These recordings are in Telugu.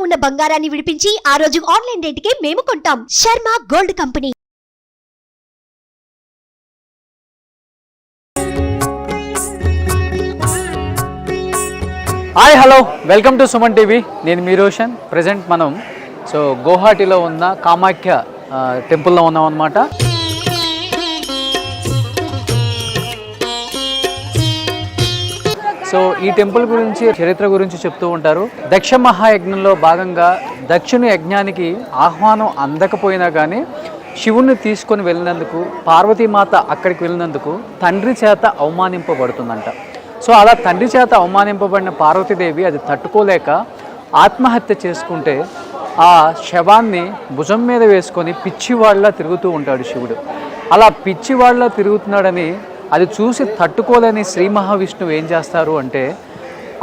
ఉన్న బంగారాన్ని విడిపించి ఆ రోజు ఆన్లైన్ రేటుకే మేము కొంటాం. Sharma gold company. Hi hello welcome to Suman TV. నేను మీ రోషన్. ప్రజెంట్ మనం గౌహాటిలో ఉన్న కామాఖ్య టెంపుల్లో ఉన్నాం అన్నమాట. ఈ టెంపుల్ గురించి చరిత్ర గురించి చెప్తూ ఉంటారు. దక్ష మహాయజ్ఞంలో భాగంగా దక్షుని యజ్ఞానికి ఆహ్వానం అందకపోయినా కానీ శివుణ్ణి తీసుకొని వెళ్ళినందుకు, పార్వతీమాత అక్కడికి వెళ్ళినందుకు తండ్రి చేత అవమానింపబడుతుందంట. అలా తండ్రి చేత అవమానింపబడిన పార్వతీదేవి అది తట్టుకోలేక ఆత్మహత్య చేసుకుంటే ఆ శవాన్ని భుజం మీద వేసుకొని పిచ్చివాళ్ళ తిరుగుతూ ఉంటాడు శివుడు. అలా పిచ్చివాళ్ళ తిరుగుతున్నాడని అది చూసి తట్టుకోలేని శ్రీ మహావిష్ణువు ఏం చేస్తారు అంటే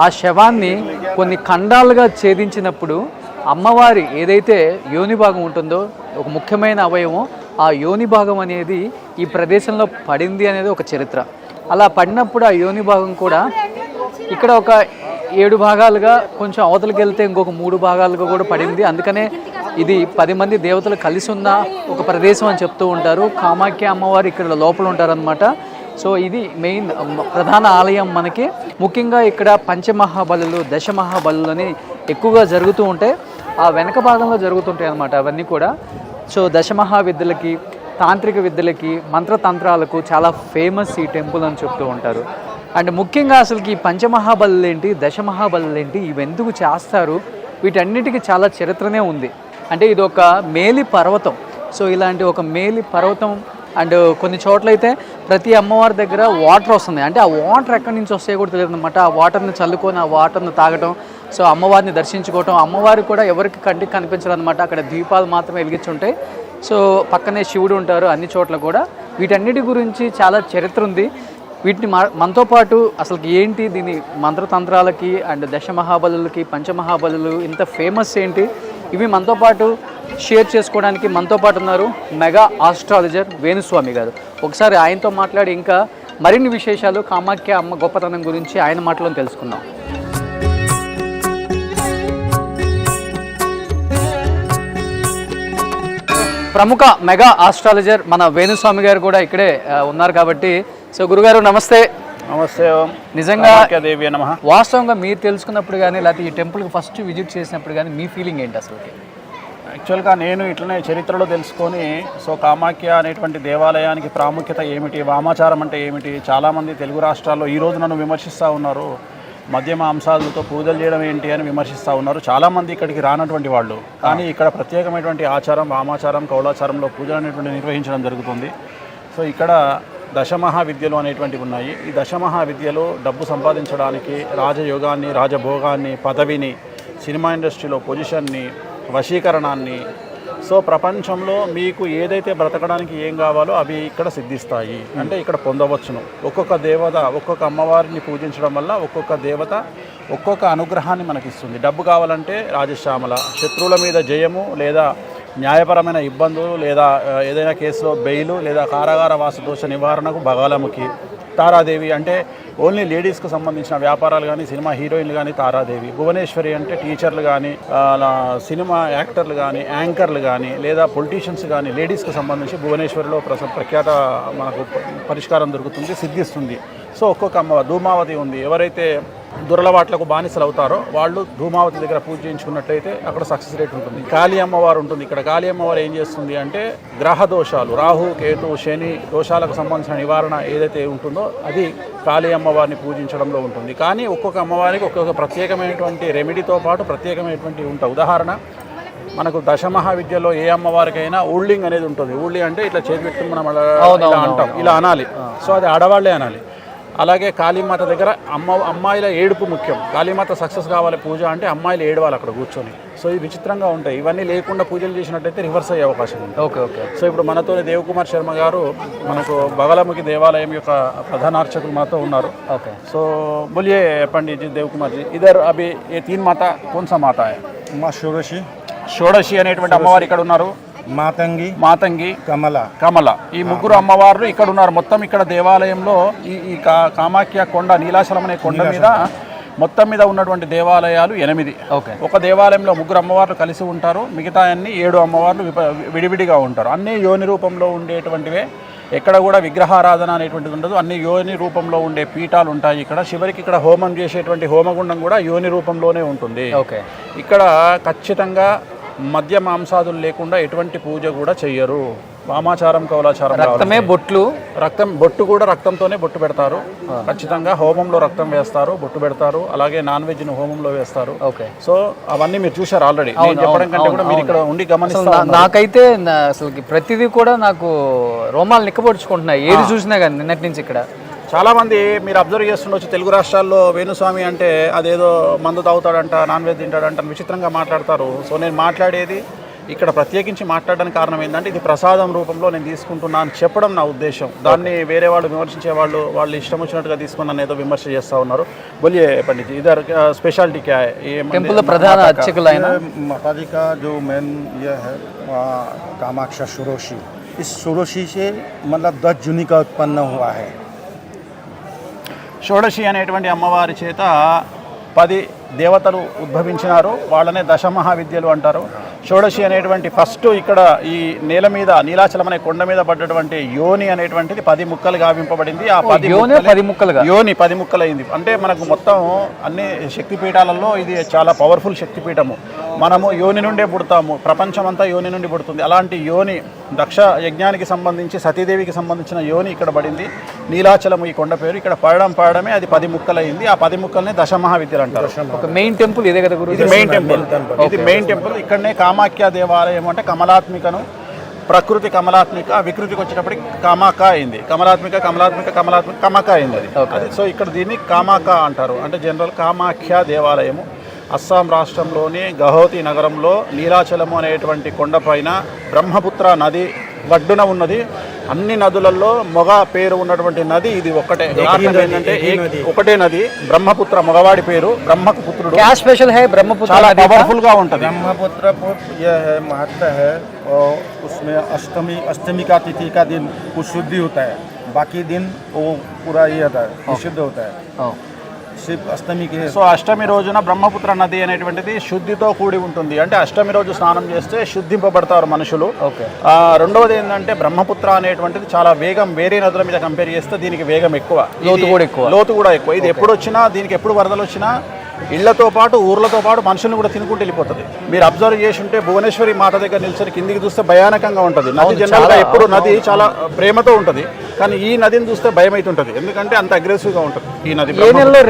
ఆ శవాన్ని కొన్ని ఖండాలుగా ఛేదించినప్పుడు అమ్మవారి ఏదైతే యోని భాగం ఉంటుందో, ఒక ముఖ్యమైన అవయవం, ఆ యోని భాగం అనేది ఈ ప్రదేశంలో పడింది అనేది ఒక చరిత్ర. అలా పడినప్పుడు ఆ యోని భాగం కూడా ఇక్కడ ఒక 7 భాగాలుగా, కొంచెం అవతలకి వెళ్తే ఇంకొక 3 భాగాలుగా కూడా పడింది. అందుకనే ఇది 10 మంది దేవతలు కలిసి ఉన్న ఒక ప్రదేశం అని చెప్తూ ఉంటారు. కామాఖ్య అమ్మవారు ఇక్కడ లోపల ఉంటారనమాట. ఇది మెయిన్ ప్రధాన ఆలయం మనకి. ముఖ్యంగా ఇక్కడ పంచమహాబలులు, దశమహాబలులు అని ఎక్కువగా జరుగుతూ ఉంటాయి. ఆ వెనక భాగంలో జరుగుతుంటాయి అన్నమాట అవన్నీ కూడా. దశమహావిద్యలకి, తాంత్రిక విద్యలకి, మంత్రతంత్రాలకు చాలా ఫేమస్ ఈ టెంపుల్ అని చెప్తూ ఉంటారు. అండ్ ముఖ్యంగా అసలుకి ఈ పంచమహాబలులు ఏంటి, దశమహాబలులు ఏంటి, ఇవి ఎందుకు చేస్తారు, వీటన్నిటికీ చాలా చరిత్రనే ఉంది. అంటే ఇది ఒక మేలి పర్వతం. ఇలాంటి ఒక మేలి పర్వతం. అండ్ కొన్ని చోట్లయితే ప్రతి అమ్మవారి దగ్గర వాటర్ వస్తుంది. అంటే ఆ వాటర్ ఎక్కడి నుంచి వస్తాయో కూడా తెలియదు అనమాట. ఆ వాటర్ని చల్లుకొని ఆ వాటర్ని తాగటం, అమ్మవారిని దర్శించుకోవటం. అమ్మవారి కూడా ఎవరికి కంటికి కనిపించదు అనమాట. అక్కడ దీపాలు మాత్రమే వెలిగించుంటాయి. పక్కనే శివుడు ఉంటారు అన్ని చోట్ల కూడా. వీటన్నిటి గురించి చాలా చరిత్ర ఉంది. వీటిని మనతో పాటు అసలు ఏంటి, దీని మంత్రతంత్రాలకి అండ్ దశమహాబలులకి, పంచమహాబలులు ఇంత ఫేమస్ ఏంటి, ఇవి మనతో పాటు షేర్ చేసుకోవడానికి మనతో పాటు ఉన్నారు మెగా ఆస్ట్రాలజర్ వేణుస్వామి గారు. ఒకసారి ఆయనతో మాట్లాడి ఇంకా మరిన్ని విశేషాలు కామాఖ్య అమ్మ గొప్పతనం గురించి ఆయన మాటలో తెలుసుకుందాం. ప్రముఖ మెగా ఆస్ట్రాలజర్ మన వేణుస్వామి గారు కూడా ఇక్కడే ఉన్నారు కాబట్టి గురుగారు నమస్తే. నమస్తే. నిజంగా వాస్తవంగా మీరు తెలుసుకున్నప్పుడు కానీ, లేకపోతే ఈ టెంపుల్కి ఫస్ట్ విజిట్ చేసినప్పుడు కానీ మీ ఫీలింగ్ ఏంటి అసలు? యాక్చువల్గా నేను ఇట్లనే చరిత్రలో తెలుసుకొని కామాఖ్య అనేటువంటి దేవాలయానికి ప్రాముఖ్యత ఏమిటి, వామాచారం అంటే ఏమిటి, చాలామంది తెలుగు రాష్ట్రాల్లో ఈరోజు నన్ను విమర్శిస్తూ ఉన్నారు. మద్యమ అంశాలతో పూజలు చేయడం ఏంటి అని విమర్శిస్తూ ఉన్నారు. చాలామంది ఇక్కడికి రానటువంటి వాళ్ళు. కానీ ఇక్కడ ప్రత్యేకమైనటువంటి ఆచారం, వామాచారం, కౌలాచారంలో పూజలు అనేటువంటి నిర్వహించడం జరుగుతుంది. ఇక్కడ దశమహావిద్యలు అనేటువంటివి ఉన్నాయి. ఈ దశమహావిద్యలో డబ్బు సంపాదించడానికి, రాజయోగాన్ని, రాజభోగాన్ని, పదవిని, సినిమా ఇండస్ట్రీలో పొజిషన్ని, వశీకరణాన్ని, ప్రపంచంలో మీకు ఏదైతే బ్రతకడానికి ఏం కావాలో అవి ఇక్కడ సిద్ధిస్తాయి. అంటే ఇక్కడ పొందవచ్చును. ఒక్కొక్క దేవత, ఒక్కొక్క అమ్మవారిని పూజించడం వల్ల ఒక్కొక్క దేవత ఒక్కొక్క అనుగ్రహాన్ని మనకిస్తుంది. డబ్బు కావాలంటే రాజశ్యామల, శత్రువుల మీద జయము, లేదా న్యాయపరమైన ఇబ్బందులు, లేదా ఏదైనా కేసులో బెయిలు, లేదా కారాగార వాస దోష నివారణకు బగాలముఖి. తారాదేవి అంటే ఓన్లీ లేడీస్కు సంబంధించిన వ్యాపారాలు కానీ, సినిమా హీరోయిన్లు కానీ తారాదేవి. భువనేశ్వరి అంటే టీచర్లు కానీ, సినిమా యాక్టర్లు కానీ, యాంకర్లు కానీ, లేదా పొలిటీషియన్స్ కానీ, లేడీస్కు సంబంధించి భువనేశ్వరిలో ప్రఖ్యాత మనకు పరిష్కారం దొరుకుతుంది, సిద్ధిస్తుంది. ఒక్కొక్క అమ్మవారు. ధూమావతి ఉంది. ఎవరైతే దురలవాట్లకు బానిసలు అవుతారో వాళ్ళు ధూమావతి దగ్గర పూజ చేయించుకున్నట్లయితే అక్కడ సక్సెస్ రేట్ ఉంటుంది. కాళీ అమ్మవారు ఉంటుంది. ఇక్కడ కాళీ అమ్మవారు ఏం చేస్తుంది అంటే గ్రహ దోషాలు, రాహు, కేతు, శని దోషాలకు సంబంధించిన నివారణ ఏదైతే ఉంటుందో అది కాళీ అమ్మవారిని పూజించడంలో ఉంటుంది. కానీ ఒక్కొక్క అమ్మవారికి ఒక్కొక్క ప్రత్యేకమైనటువంటి రెమెడీతో పాటు ప్రత్యేకమైనటువంటి ఉంటాయి. ఉదాహరణ, మనకు దశమహావిద్యలో ఏ అమ్మవారికైనా ఊళ్ళింగ్ అనేది ఉంటుంది. ఊళ్ళి అంటే ఇట్లా చేతి పెట్టుకుని మనం ఇలా అంటాం, ఇలా అనాలి. అది ఆడవాళ్లే అనాలి. అలాగే కాళీమాత దగ్గర అమ్మాయిల ఏడుపు ముఖ్యం. కాళీమాత సక్సెస్ కావాలి పూజ అంటే అమ్మాయిలు ఏడవాలి అక్కడ కూర్చొని. ఇది విచిత్రంగా ఉంటాయి. ఇవన్నీ లేకుండా పూజలు చేసినట్టయితే రివర్స్ అయ్యే అవకాశం ఉంది. ఓకే. ఇప్పుడు మనతో దేవకుమార్ శర్మ గారు, మనకు బగలాముఖి దేవాలయం యొక్క ప్రధాన అర్చకులు మనతో ఉన్నారు. ఓకే. बोलिए पंडित जी, देवकुमार जी, इधर अभी ये 3 माता कौन सा माता है? माँ షోడశి అనేటువంటి అమ్మవారు ఇక్కడ ఉన్నారు. మాతంగి, కమల, ఈ ముగ్గురు అమ్మవార్లు ఇక్కడ ఉన్నారు. మొత్తం ఇక్కడ దేవాలయంలో ఈ కామాఖ్య కొండ, నీలాచలం అనే కొండ మీద మొత్తం మీద ఉన్నటువంటి దేవాలయాలు 8. ఓకే. ఒక దేవాలయంలో 3 అమ్మవార్లు కలిసి ఉంటారు, మిగతా అన్ని 7 అమ్మవార్లు విడివిడిగా ఉంటారు. అన్నీ యోని రూపంలో ఉండేటువంటివే, ఎక్కడ కూడా విగ్రహారాధన అనేటువంటిది ఉండదు. అన్ని యోని రూపంలో ఉండే పీఠాలు ఉంటాయి. ఇక్కడ చివరికి ఇక్కడ హోమం చేసేటువంటి హోమగుండం కూడా యోని రూపంలోనే ఉంటుంది. ఓకే. ఇక్కడ ఖచ్చితంగా మద్య మాంసాదులు లేకుండా ఎటువంటి పూజ కూడా చెయ్యరు. వామాచారం కౌలాచారం, రక్తమే బొట్లు, బొట్టు కూడా రక్తంతోనే బొట్టు పెడతారు. ఖచ్చితంగా హోమంలో రక్తం వేస్తారు, బొట్టు పెడతారు. అలాగే నాన్ వెజ్ ను హోమంలో వేస్తారు. ఓకే. సో అవన్నీ మీరు చూసారు ఆల్రెడీ. చెప్పడం కంటే కూడా మీరు ఇక్కడ ఉండి గమనిస్తారు. నాకైతే అసలు ప్రతిదీ కూడా నాకు రోమాలు నిక్కబొడుచుకుంటున్నాయి ఏది చూసినా కానీ నిన్నటి నుంచి. ఇక్కడ చాలా మంది మీరు అబ్జర్వ్ చేస్తుండొచ్చు, తెలుగు రాష్ట్రాల్లో వేణుస్వామి అంటే అదేదో మందు తాగుతాడంట, నాన్ వెజ్ తింటాడంట, విచిత్రంగా మాట్లాడతారు. సో నేను మాట్లాడేది ఇక్కడ ప్రత్యేకించి మాట్లాడడానికి కారణం ఏంటంటే ఇది ప్రసాదం రూపంలో నేను తీసుకుంటున్నాను చెప్పడం నా ఉద్దేశం. దాన్ని వేరే వాళ్ళు విమర్శించే వాళ్ళు ఇష్టం వచ్చినట్టుగా తీసుకుని నన్ను ఏదో విమర్శ చేస్తూ ఉన్నారు. బోలియే పండిత్ जी इधर स्पेशलिटी क्या है? ये टेंपल प्रधान अर्चक माता जी का जो मेन ये है कामाक्षा षोडशी, इस षोडशी से मतलब 10 जून का उत्पन्न हुआ है. షోడశి అనేటువంటి అమ్మవారి చేత 10 దేవతలు ఉద్భవించినారు. వాళ్ళనే దశమహావిద్యలు అంటారు. షోడశి అనేటువంటి ఫస్ట్ ఇక్కడ ఈ నేల మీద నీలాచలం అనే కొండ మీద పడ్డటువంటి యోని అనేటువంటిది 10 ముక్కలు గావింపబడింది. ఆ 10 ముక్కలైంది. అంటే మనకు మొత్తం అన్ని శక్తిపీఠాలలో ఇది చాలా పవర్ఫుల్ శక్తిపీఠము. మనము యోని నుండే పుడతాము, ప్రపంచం అంతా యోని నుండి పుడుతుంది. అలాంటి యోని దక్ష యజ్ఞానికి సంబంధించి సతీదేవికి సంబంధించిన యోని ఇక్కడ పడింది. నీలాచలము ఈ కొండ పేరు. ఇక్కడ పడడమే అది 10 ముక్కలైంది. ఆ 10 ముక్కల్ని దశమహావిద్యలు అంటారు. ఒక మెయిన్ టెంపుల్ ఇదే కదా గురు? ఇది మెయిన్ టెంపుల్. ఇక్కడనే కామాఖ్య దేవాలయం అంటే కమలాత్మికను, ప్రకృతి కమలాత్మిక, వికృతికి వచ్చేటప్పటికి కామాక అయింది. కమలాత్మిక కమక అయింది అది. సో ఇక్కడ దీన్ని కామాక అంటారు. అంటే జనరల్ కామాఖ్య దేవాలయము అస్సాం రాష్ట్రంలోని గౌహతి నగరంలో నీలాచలము అనేటువంటి కొండపైన బ్రహ్మపుత్ర నది వడ్డున ఉన్నది. అన్ని నదులలో మొగ పేరు ఉన్నటువంటి నది ఇది ఒక్కటే. ఏంటంటే ఒకటే నది, బ్రహ్మపుత్ర, మగవాడి పేరు, బ్రహ్మకు పుత్రుడు. क्या स्पेशल है ब्रह्मपुत्र? చాలా పవర్ఫుల్ గా ఉంటుంది. ब्रह्मपुत्र को यह है महत्व है, और उसमें अष्टमी का तिथि का दिन कुछ शुद्धि होता है, बाकी दिन वो पूरा ये होता है, निषिद्ध होता है. सिर्फ अष्टमी के. సో అష్టమి రోజున బ్రహ్మపుత్ర నది అనేటువంటిది శుద్ధితో కూడి ఉంటుంది. అంటే అష్టమి రోజు స్నానం చేస్తే శుద్ధింపబడతారు మనుషులు. రెండవది ఏంటంటే బ్రహ్మపుత్ర అనేటువంటిది చాలా వేగం, వేరే నదుల మీద కంపేర్ చేస్తే దీనికి వేగం ఎక్కువ, లోతు కూడా ఎక్కువ. ఇది ఎప్పుడు వచ్చినా, దీనికి ఎప్పుడు వరదలు వచ్చినా ఇళ్లతో పాటు ఊర్లతో పాటు మనుషులను కూడా తినుకుంటూ వెళ్ళిపోతుంది. మీరు అబ్జర్వ్ చేసి ఉంటే భువనేశ్వరి మాత దగ్గర నిల్చొని కిందికి చూస్తే భయానకంగా ఉంటుంది. నది జనరల్గా ఎప్పుడు నది చాలా ప్రేమతో ఉంటుంది, కానీ ఈ నదిని చూస్తే భయం అవుతుంటది. ఎందుకంటే అంత అగ్రెసివ్ గా ఉంటుంది ఈ నది.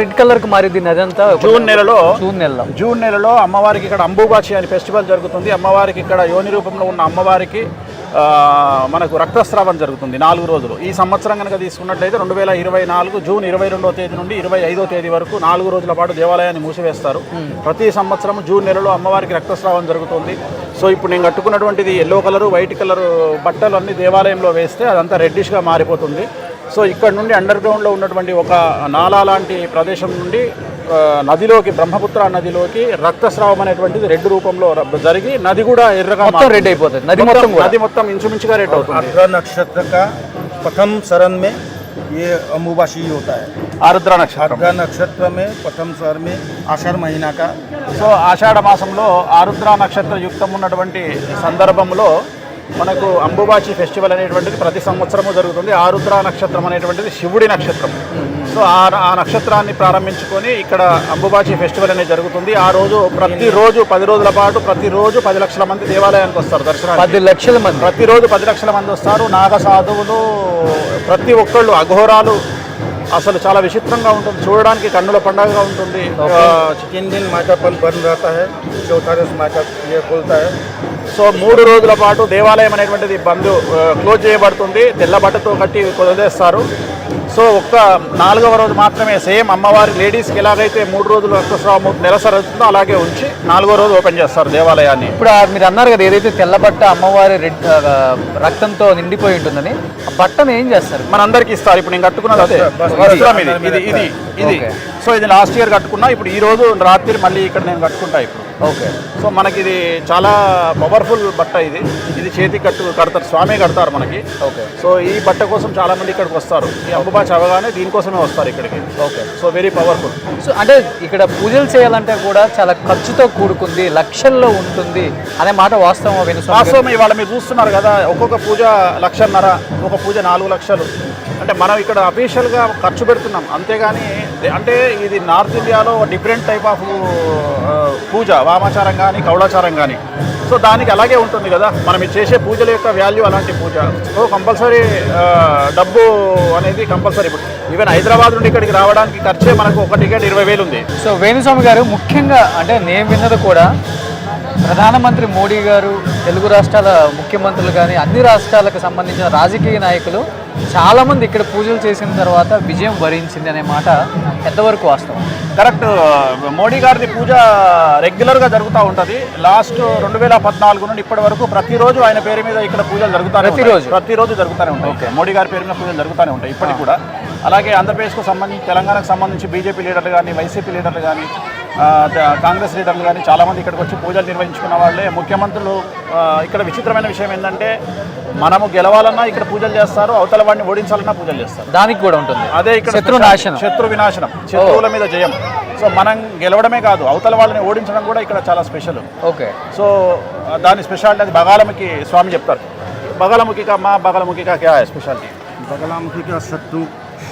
రెడ్ కలర్ కు మారింది నది అంతా. జూన్ నెలలో అమ్మవారికి ఇక్కడ అంబుబాచి అనే ఫెస్టివల్ జరుగుతుంది. అమ్మవారికి ఇక్కడ యోని రూపంలో ఉన్న అమ్మవారికి మనకు రక్తస్రావం జరుగుతుంది 4 రోజులు. ఈ సంవత్సరం కనుక తీసుకున్నట్లయితే 2024 జూన్ 22వ తేదీ నుండి 25వ తేదీ వరకు 4 రోజుల పాటు దేవాలయాన్ని మూసివేస్తారు. ప్రతి సంవత్సరం జూన్ నెలలో అమ్మవారికి రక్తస్రావం జరుగుతుంది. సో ఇప్పుడు నేను కట్టుకున్నటువంటిది ఎల్లో కలరు, వైట్ కలరు బట్టలు అన్ని దేవాలయంలో వేస్తే అదంతా రెడ్డిష్గా మారిపోతుంది. సో ఇక్కడ నుండి అండర్ గ్రౌండ్లో ఉన్నటువంటి ఒక నాలా లాంటి ప్రదేశం నుండి నదిలోకి, బ్రహ్మపుత్ర నదిలోకి రక్తస్రావం అనేటువంటిది రెడ్ రూపంలో జరిగి నది కూడా ఎర్రగా రెడ్ అయిపోతుంది. నది మొత్తం ఇంచుమించుగా రెడ్ అవుతుంది. आर्द्रा नक्षत्र का प्रथम शरण में ये अम्बुबाची होता है. ఆరుద్ర నక్షత్రం. आर्द्रा नक्षत्र में प्रथम शरण में आषाढ़ महीना का. సో ఆషాఢ మాసంలో ఆరుద్ర నక్షత్ర యుక్తం ఉన్నటువంటి సందర్భంలో మనకు అంబుబాచి ఫెస్టివల్ అనేటువంటిది ప్రతి సంవత్సరము జరుగుతుంది. ఆరుద్ర నక్షత్రం అనేటువంటిది శివుడి నక్షత్రం. సో ఆ నక్షత్రాన్ని ప్రారంభించుకొని ఇక్కడ అంబుబాచి ఫెస్టివల్ అనేది జరుగుతుంది. ఆ రోజు ప్రతిరోజు 10 రోజుల పాటు ప్రతిరోజు 10 లక్షల మంది దేవాలయానికి వస్తారు దర్శనానికి. 10 లక్షల మంది ప్రతిరోజు 10 లక్షల మంది వస్తారు. నాగ సాధువులు, ప్రతి ఒక్కళ్ళు, అఘోరాలు. అసలు చాలా విచిత్రంగా ఉంటుంది, చూడడానికి కన్నుల పండుగగా ఉంటుంది. 3 दिन माइकापन बंद रहता है, चौथा दिन माइका ये खुलता है. సో 3 రోజుల పాటు దేవాలయం అనేటువంటిది క్లోజ్ చేయబడుతుంది. తెల్ల బట్టతో కట్టి వదిలేస్తారు. సో ఒక్క 4వ రోజు మాత్రమే సేమ్ అమ్మవారి లేడీస్కి ఎలాగైతే 3 రోజులు రక్తస్రావం నెలసరుతుందో అలాగే ఉంచి 4వ రోజు ఓపెన్ చేస్తారు దేవాలయాన్ని. ఇప్పుడు మీరు అన్నారు కదా ఏదైతే తెల్లబట్ట అమ్మవారి రక్తంతో నిండిపోయి ఉంటుందని, ఆ బట్టను ఏం చేస్తారు? మనందరికి ఇస్తారు. ఇప్పుడు నేను కట్టుకున్నది అదే వస్త్రం, ఇది. సో ఇది లాస్ట్ ఇయర్ కట్టుకున్నా, ఇప్పుడు ఈ రోజు రాత్రి మళ్ళీ ఇక్కడ నేను కట్టుకుంటా ఇప్పుడు. ఓకే. సో మనకి ఇది చాలా పవర్ఫుల్ బట్ట, ఇది చేతికి కడతారు, స్వామి కడతారు మనకి. ఓకే. సో ఈ బట్ట కోసం చాలా మంది ఇక్కడికి వస్తారు, ఈ అంబుబాచి అవగానే దీనికోసమే వస్తారు ఇక్కడికి. Okay. So very powerful. So అంటే ఇక్కడ పూజలు చేయాలంటే కూడా చాలా ఖర్చుతో కూడుకుంది, లక్షల్లో ఉంటుంది అనే మాట వాస్తవం వెనుస్వామి? వాస్తవం. ఇవాళ మీరు చూస్తున్నారు కదా, ఒక్కొక్క పూజ 1,50,000, ఒక పూజ 4 లక్షలు. అంటే మనం ఇక్కడ అఫీషియల్గా ఖర్చు పెడుతున్నాం అంతేగాని, అంటే ఇది నార్త్ ఇండియాలో డిఫరెంట్ టైప్ ఆఫ్ పూజ, వామాచారం కానీ కౌళాచారం కానీ. సో దానికి అలాగే ఉంటుంది కదా, మనం ఇది చేసే పూజల యొక్క వాల్యూ అలాంటి పూజ. సో కంపల్సరీ డబ్బు అనేది కంపల్సరీ. ఇప్పుడు ఈవెన్ హైదరాబాద్ నుండి ఇక్కడికి రావడానికి ఖర్చే మనకు ఒక టికెట్ 20,000 ఉంది. సో వేణుస్వామి గారు, ముఖ్యంగా అంటే నేను విన్నది కూడా ప్రధానమంత్రి మోడీ గారు, తెలుగు రాష్ట్రాల ముఖ్యమంత్రులు కానీ అన్ని రాష్ట్రాలకు సంబంధించిన రాజకీయ నాయకులు చాలామంది ఇక్కడ పూజలు చేసిన తర్వాత విజయం వరించింది అనే మాట ఎంతవరకు వాస్తవం? కరెక్ట్. మోడీ గారిది పూజ రెగ్యులర్గా జరుగుతూ ఉంటుంది. లాస్ట్ 2014 నుండి ఇప్పటి వరకు ప్రతిరోజు ఆయన పేరు మీద ఇక్కడ పూజలు జరుగుతాయి. ప్రతిరోజు జరుగుతూనే ఉంటాయి. ఓకే. మోడీ గారి పేరు మీద పూజలు జరుగుతూనే ఉంటాయి ఇప్పటికి కూడా. అలాగే ఆంధ్రప్రదేశ్కు సంబంధించి, తెలంగాణకు సంబంధించి బీజేపీ లీడర్లు కానీ, వైసీపీ లీడర్లు కానీ, కాంగ్రెస్ లీడర్లు కానీ చాలామంది ఇక్కడికి వచ్చి పూజలు నిర్వహించుకున్న వాళ్ళే. ముఖ్యమంత్రులు ఇక్కడ విచిత్రమైన విషయం ఏంటంటే, మనము గెలవాలన్నా ఇక్కడ పూజలు చేస్తారు, అవతల వాడిని ఓడించాలన్నా పూజలు చేస్తారు. దానికి కూడా ఉంటుంది. అదే ఇక్కడ శత్రు వినాశనం, శత్రువుల మీద జయం. సో మనం గెలవడమే కాదు, అవతల వాళ్ళని ఓడించడం కూడా ఇక్కడ చాలా స్పెషల్. ఓకే. సో దాని స్పెషాలిటీ అది బగాలముఖి స్వామి చెప్తారు. బగాలముఖి కా బగాలముఖి కా క్యా హై స్పెషాలిటీ? बगलामुखी का शत्रु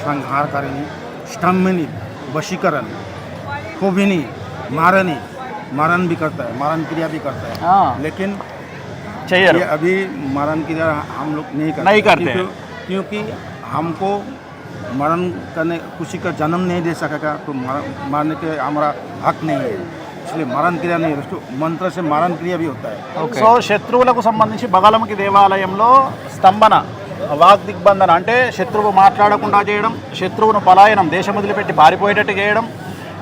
संहार करेंगे, स्तंभनी, वशीकरण, कोभिनी, मारन भी करता है, मारन क्रिया भी करता है। लेकिन चाहिए ये अभी मारन क्रिया हम लोग नहीं करते क्योंकि हमको मरण करने, किसी का जन्म नहीं दे सकेगा तो मारने के हमारा हक नहीं है, इसलिए मारन क्रिया नहीं, मंत्र से मारन क्रिया भी होता है. సో శత్రువులకు సంబంధించి బగాలముఖి దేవాలయంలో స్తంభన, వాగ్దిగ్బంధన అంటే శత్రువు మాట్లాడకుండా చేయడం, శత్రువును పలాయనం, దేశం వదిలిపెట్టి పారిపోయేటట్టు చేయడం,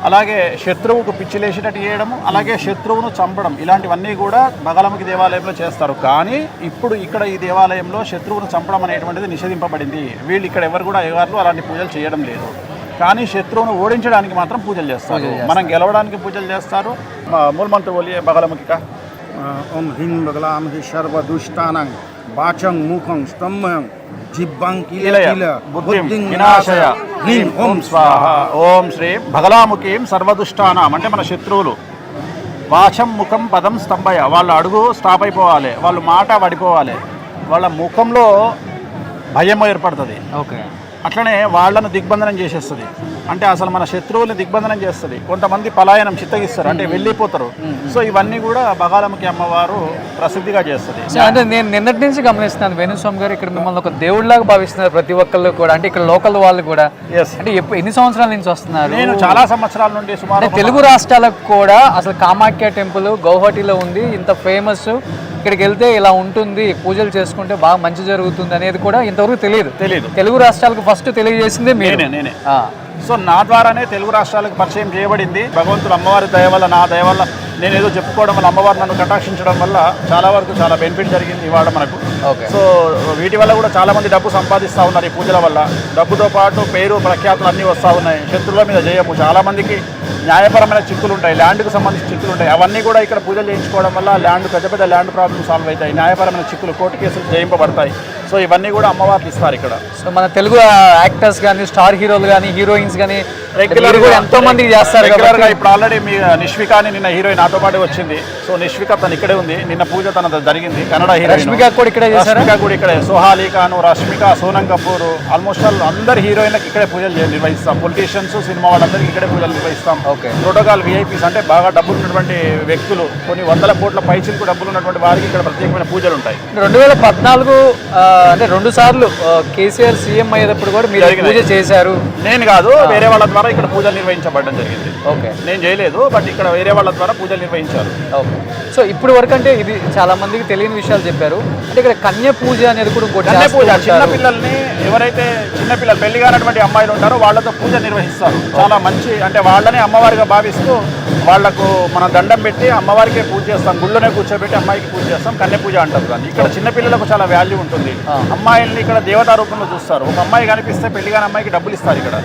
అలాగే శత్రువుకు పిచ్చిలేసేటట్టు చేయడం, అలాగే శత్రువును చంపడం, ఇలాంటివన్నీ కూడా బగాలముఖి దేవాలయంలో చేస్తారు. కానీ ఇప్పుడు ఇక్కడ ఈ దేవాలయంలో శత్రువును చంపడం అనేటువంటిది నిషేధింపబడింది. వీళ్ళు ఇక్కడ ఎవరు కూడా అయ్యగారులు అలాంటి పూజలు చేయడం లేదు. కానీ శత్రువును ఓడించడానికి మాత్రం పూజలు చేస్తారు, మనం గెలవడానికి పూజలు చేస్తారు. మూలమంత్ర బోలియే బగాలముఖి కా. ఓం హ్రీం బగలాముఖి సర్వదుష్టానాం వాచం ముఖం స్తంభం జిబ్బాం కిల బుద్ధిం వినాశయ హ్రీం ఓం స్వాహ. ఓం శ్రీ బగలాముఖీం సర్వదుష్టానాం అంటే మన శత్రువులు. వాచం ముఖం పదం స్తంభయ, వాళ్ళ అడుగు స్టాప్ అయిపోవాలి, వాళ్ళు మాట పడిపోవాలి, వాళ్ళ ముఖంలో భయం ఏర్పడుతుంది. ఓకే. అట్లనే వాళ్ళను దిగ్బంధనం చేసేస్తుంది. అంటే అసలు మన శత్రువుల్ని దిగ్బంధనం చేస్తుంది. కొంతమంది పలాయనం, చిత్తగిస్తారు, అంటే వెళ్ళిపోతారు. సో ఇవన్నీ కూడా బగాలముఖి అమ్మవారు ప్రసిద్ధిగా చేస్తుంది. అంటే నేను నిన్నటి నుంచి గమనిస్తున్నాను వేణుస్వామి గారు, ఇక్కడ మిమ్మల్ని ఒక దేవుడిలాగా భావిస్తున్నారు ప్రతి ఒక్కళ్ళు కూడా. అంటే ఇక్కడ లోకల్ వాళ్ళు కూడా. అంటే ఎన్ని సంవత్సరాల నుంచి వస్తున్నారు? నేను చాలా సంవత్సరాల నుండి, సుమారు తెలుగు రాష్ట్రాలకు కూడా అసలు కామాఖ్య టెంపుల్ గౌహటిలో ఉంది, ఇంత ఫేమస్, ఇక్కడికి వెళ్తే ఇలా ఉంటుంది, పూజలు చేసుకుంటే బాగా మంచి జరుగుతుంది అనేది కూడా ఇంతవరకు తెలియదు. తెలుగు రాష్ట్రాలకు ఫస్ట్ తెలియజేసింది నేనే. సో నా ద్వారానే తెలుగు రాష్ట్రాలకు పరిచయం చేయబడింది. భగవంతుడు అమ్మవారి దయ వల్ల, నా దయ వల్ల, నేను ఏదో చెప్పుకోవడం వల్ల, అమ్మవారు నన్ను కటాక్షించడం వల్ల చాలా వరకు చాలా బెనిఫిట్ జరిగింది ఇవాళ మనకు. సో వీటి వల్ల కూడా చాలా మంది డబ్బు సంపాదిస్తూ ఉన్నారు ఈ పూజల వల్ల. డబ్బుతో పాటు పేరు ప్రఖ్యాతులు అన్నీ వస్తూ ఉన్నాయి. శత్రువుల మీద జయము. చాలా మందికి న్యాయపరమైన చిక్కులు ఉంటాయి, ల్యాండ్కి సంబంధించిన చిక్కులు ఉంటాయి, అవన్నీ కూడా ఇక్కడ పూజలు చేయించుకోవడం వల్ల పెద్ద పెద్ద ల్యాండ్ ప్రాబ్లమ్స్ సాల్వ్ అవుతాయి, న్యాయపరమైన చిక్కులు, కోర్టు కేసులు జయింపబడతాయి. సో ఇవన్నీ కూడా అమ్మవారు ఇస్తారు ఇక్కడ. సో మన తెలుగు యాక్టర్స్ కానీ, స్టార్ హీరోలు కానీ, హీరోయిన్స్ కానీ రెగ్యులర్ గా ఎంతో మంది చేస్తారు. రెగ్యులర్గా ఇప్పుడు ఆల్రెడీ మీ నిష్విక అని నిన్న హీరోయిన్ నాతో పాటు వచ్చింది. సో నిష్విక తను ఇక్కడే ఉంది, నిన్న పూజ తన జరిగింది. కన్నడ హీరోయిన్ రష్మిక కూడా ఇక్కడే, సోహాలి ఖాన్, రష్మిక, సోనం కపూర్, ఆల్మోస్ట్ ఆల్ అందరు హీరోయిన్లకు ఇక్కడే పూజలు నిర్వహిస్తాం. పొలిటీషియన్స్, సినిమా వాళ్ళందరికీ ఇక్కడే పూజలు నిర్వహిస్తాం. ప్రోటోకాల్ విఐపీస్ అంటే బాగా డబ్బులు ఉన్నటువంటి వ్యక్తులు, కొన్ని వందల కోట్ల పైచిలకు డబ్బులు ఉన్నటువంటి వారికి ఇక్కడ ప్రత్యేకమైన పూజలు ఉంటాయి. 2014 అంటే 2 సార్లు కేసీఆర్ సీఎం అయ్యేటప్పుడు కూడా మీరు పూజ చేశారు. నేను కాదు, వేరే వాళ్ళ ద్వారా ఇక్కడ పూజలు నిర్వహించబడడం జరిగింది. ఓకే. నేను చేయలేదు, బట్ ఇక్కడ వేరే వాళ్ళ ద్వారా పూజలు నిర్వహించారు. ఓకే. సో ఇప్పుడు వరకు అంటే ఇది చాలా మందికి తెలియని విషయాలు చెప్పారు. అంటే ఇక్కడ కన్య పూజ అనేది కూడా కన్య పూజ, చిన్నపిల్లల్ని ఎవరైతే చిన్నపిల్లలు పెళ్లి కానటువంటి అమ్మాయిలు ఉంటారో వాళ్ళతో పూజ నిర్వహిస్తారు. చాలా మంచి, అంటే వాళ్ళని అమ్మవారిగా భావిస్తూ వాళ్లకు మనం దండం పెట్టి అమ్మవారికే పూజ చేస్తాం, గుళ్ళోనే కూర్చోబెట్టి అమ్మాయికి పూజ చేస్తాం. కన్య పూజ అంటారు దాన్ని. ఇక్కడ చిన్నపిల్లలకు చాలా వాల్యూ ఉంటుంది. అమ్మాయిల్ని ఇక్కడ దేవతా రూపంలో చూస్తారు. ఒక అమ్మాయి కనిపిస్తే పెళ్లి కాని అమ్మాయికి డబ్బులు ఇస్తారు ఇక్కడ.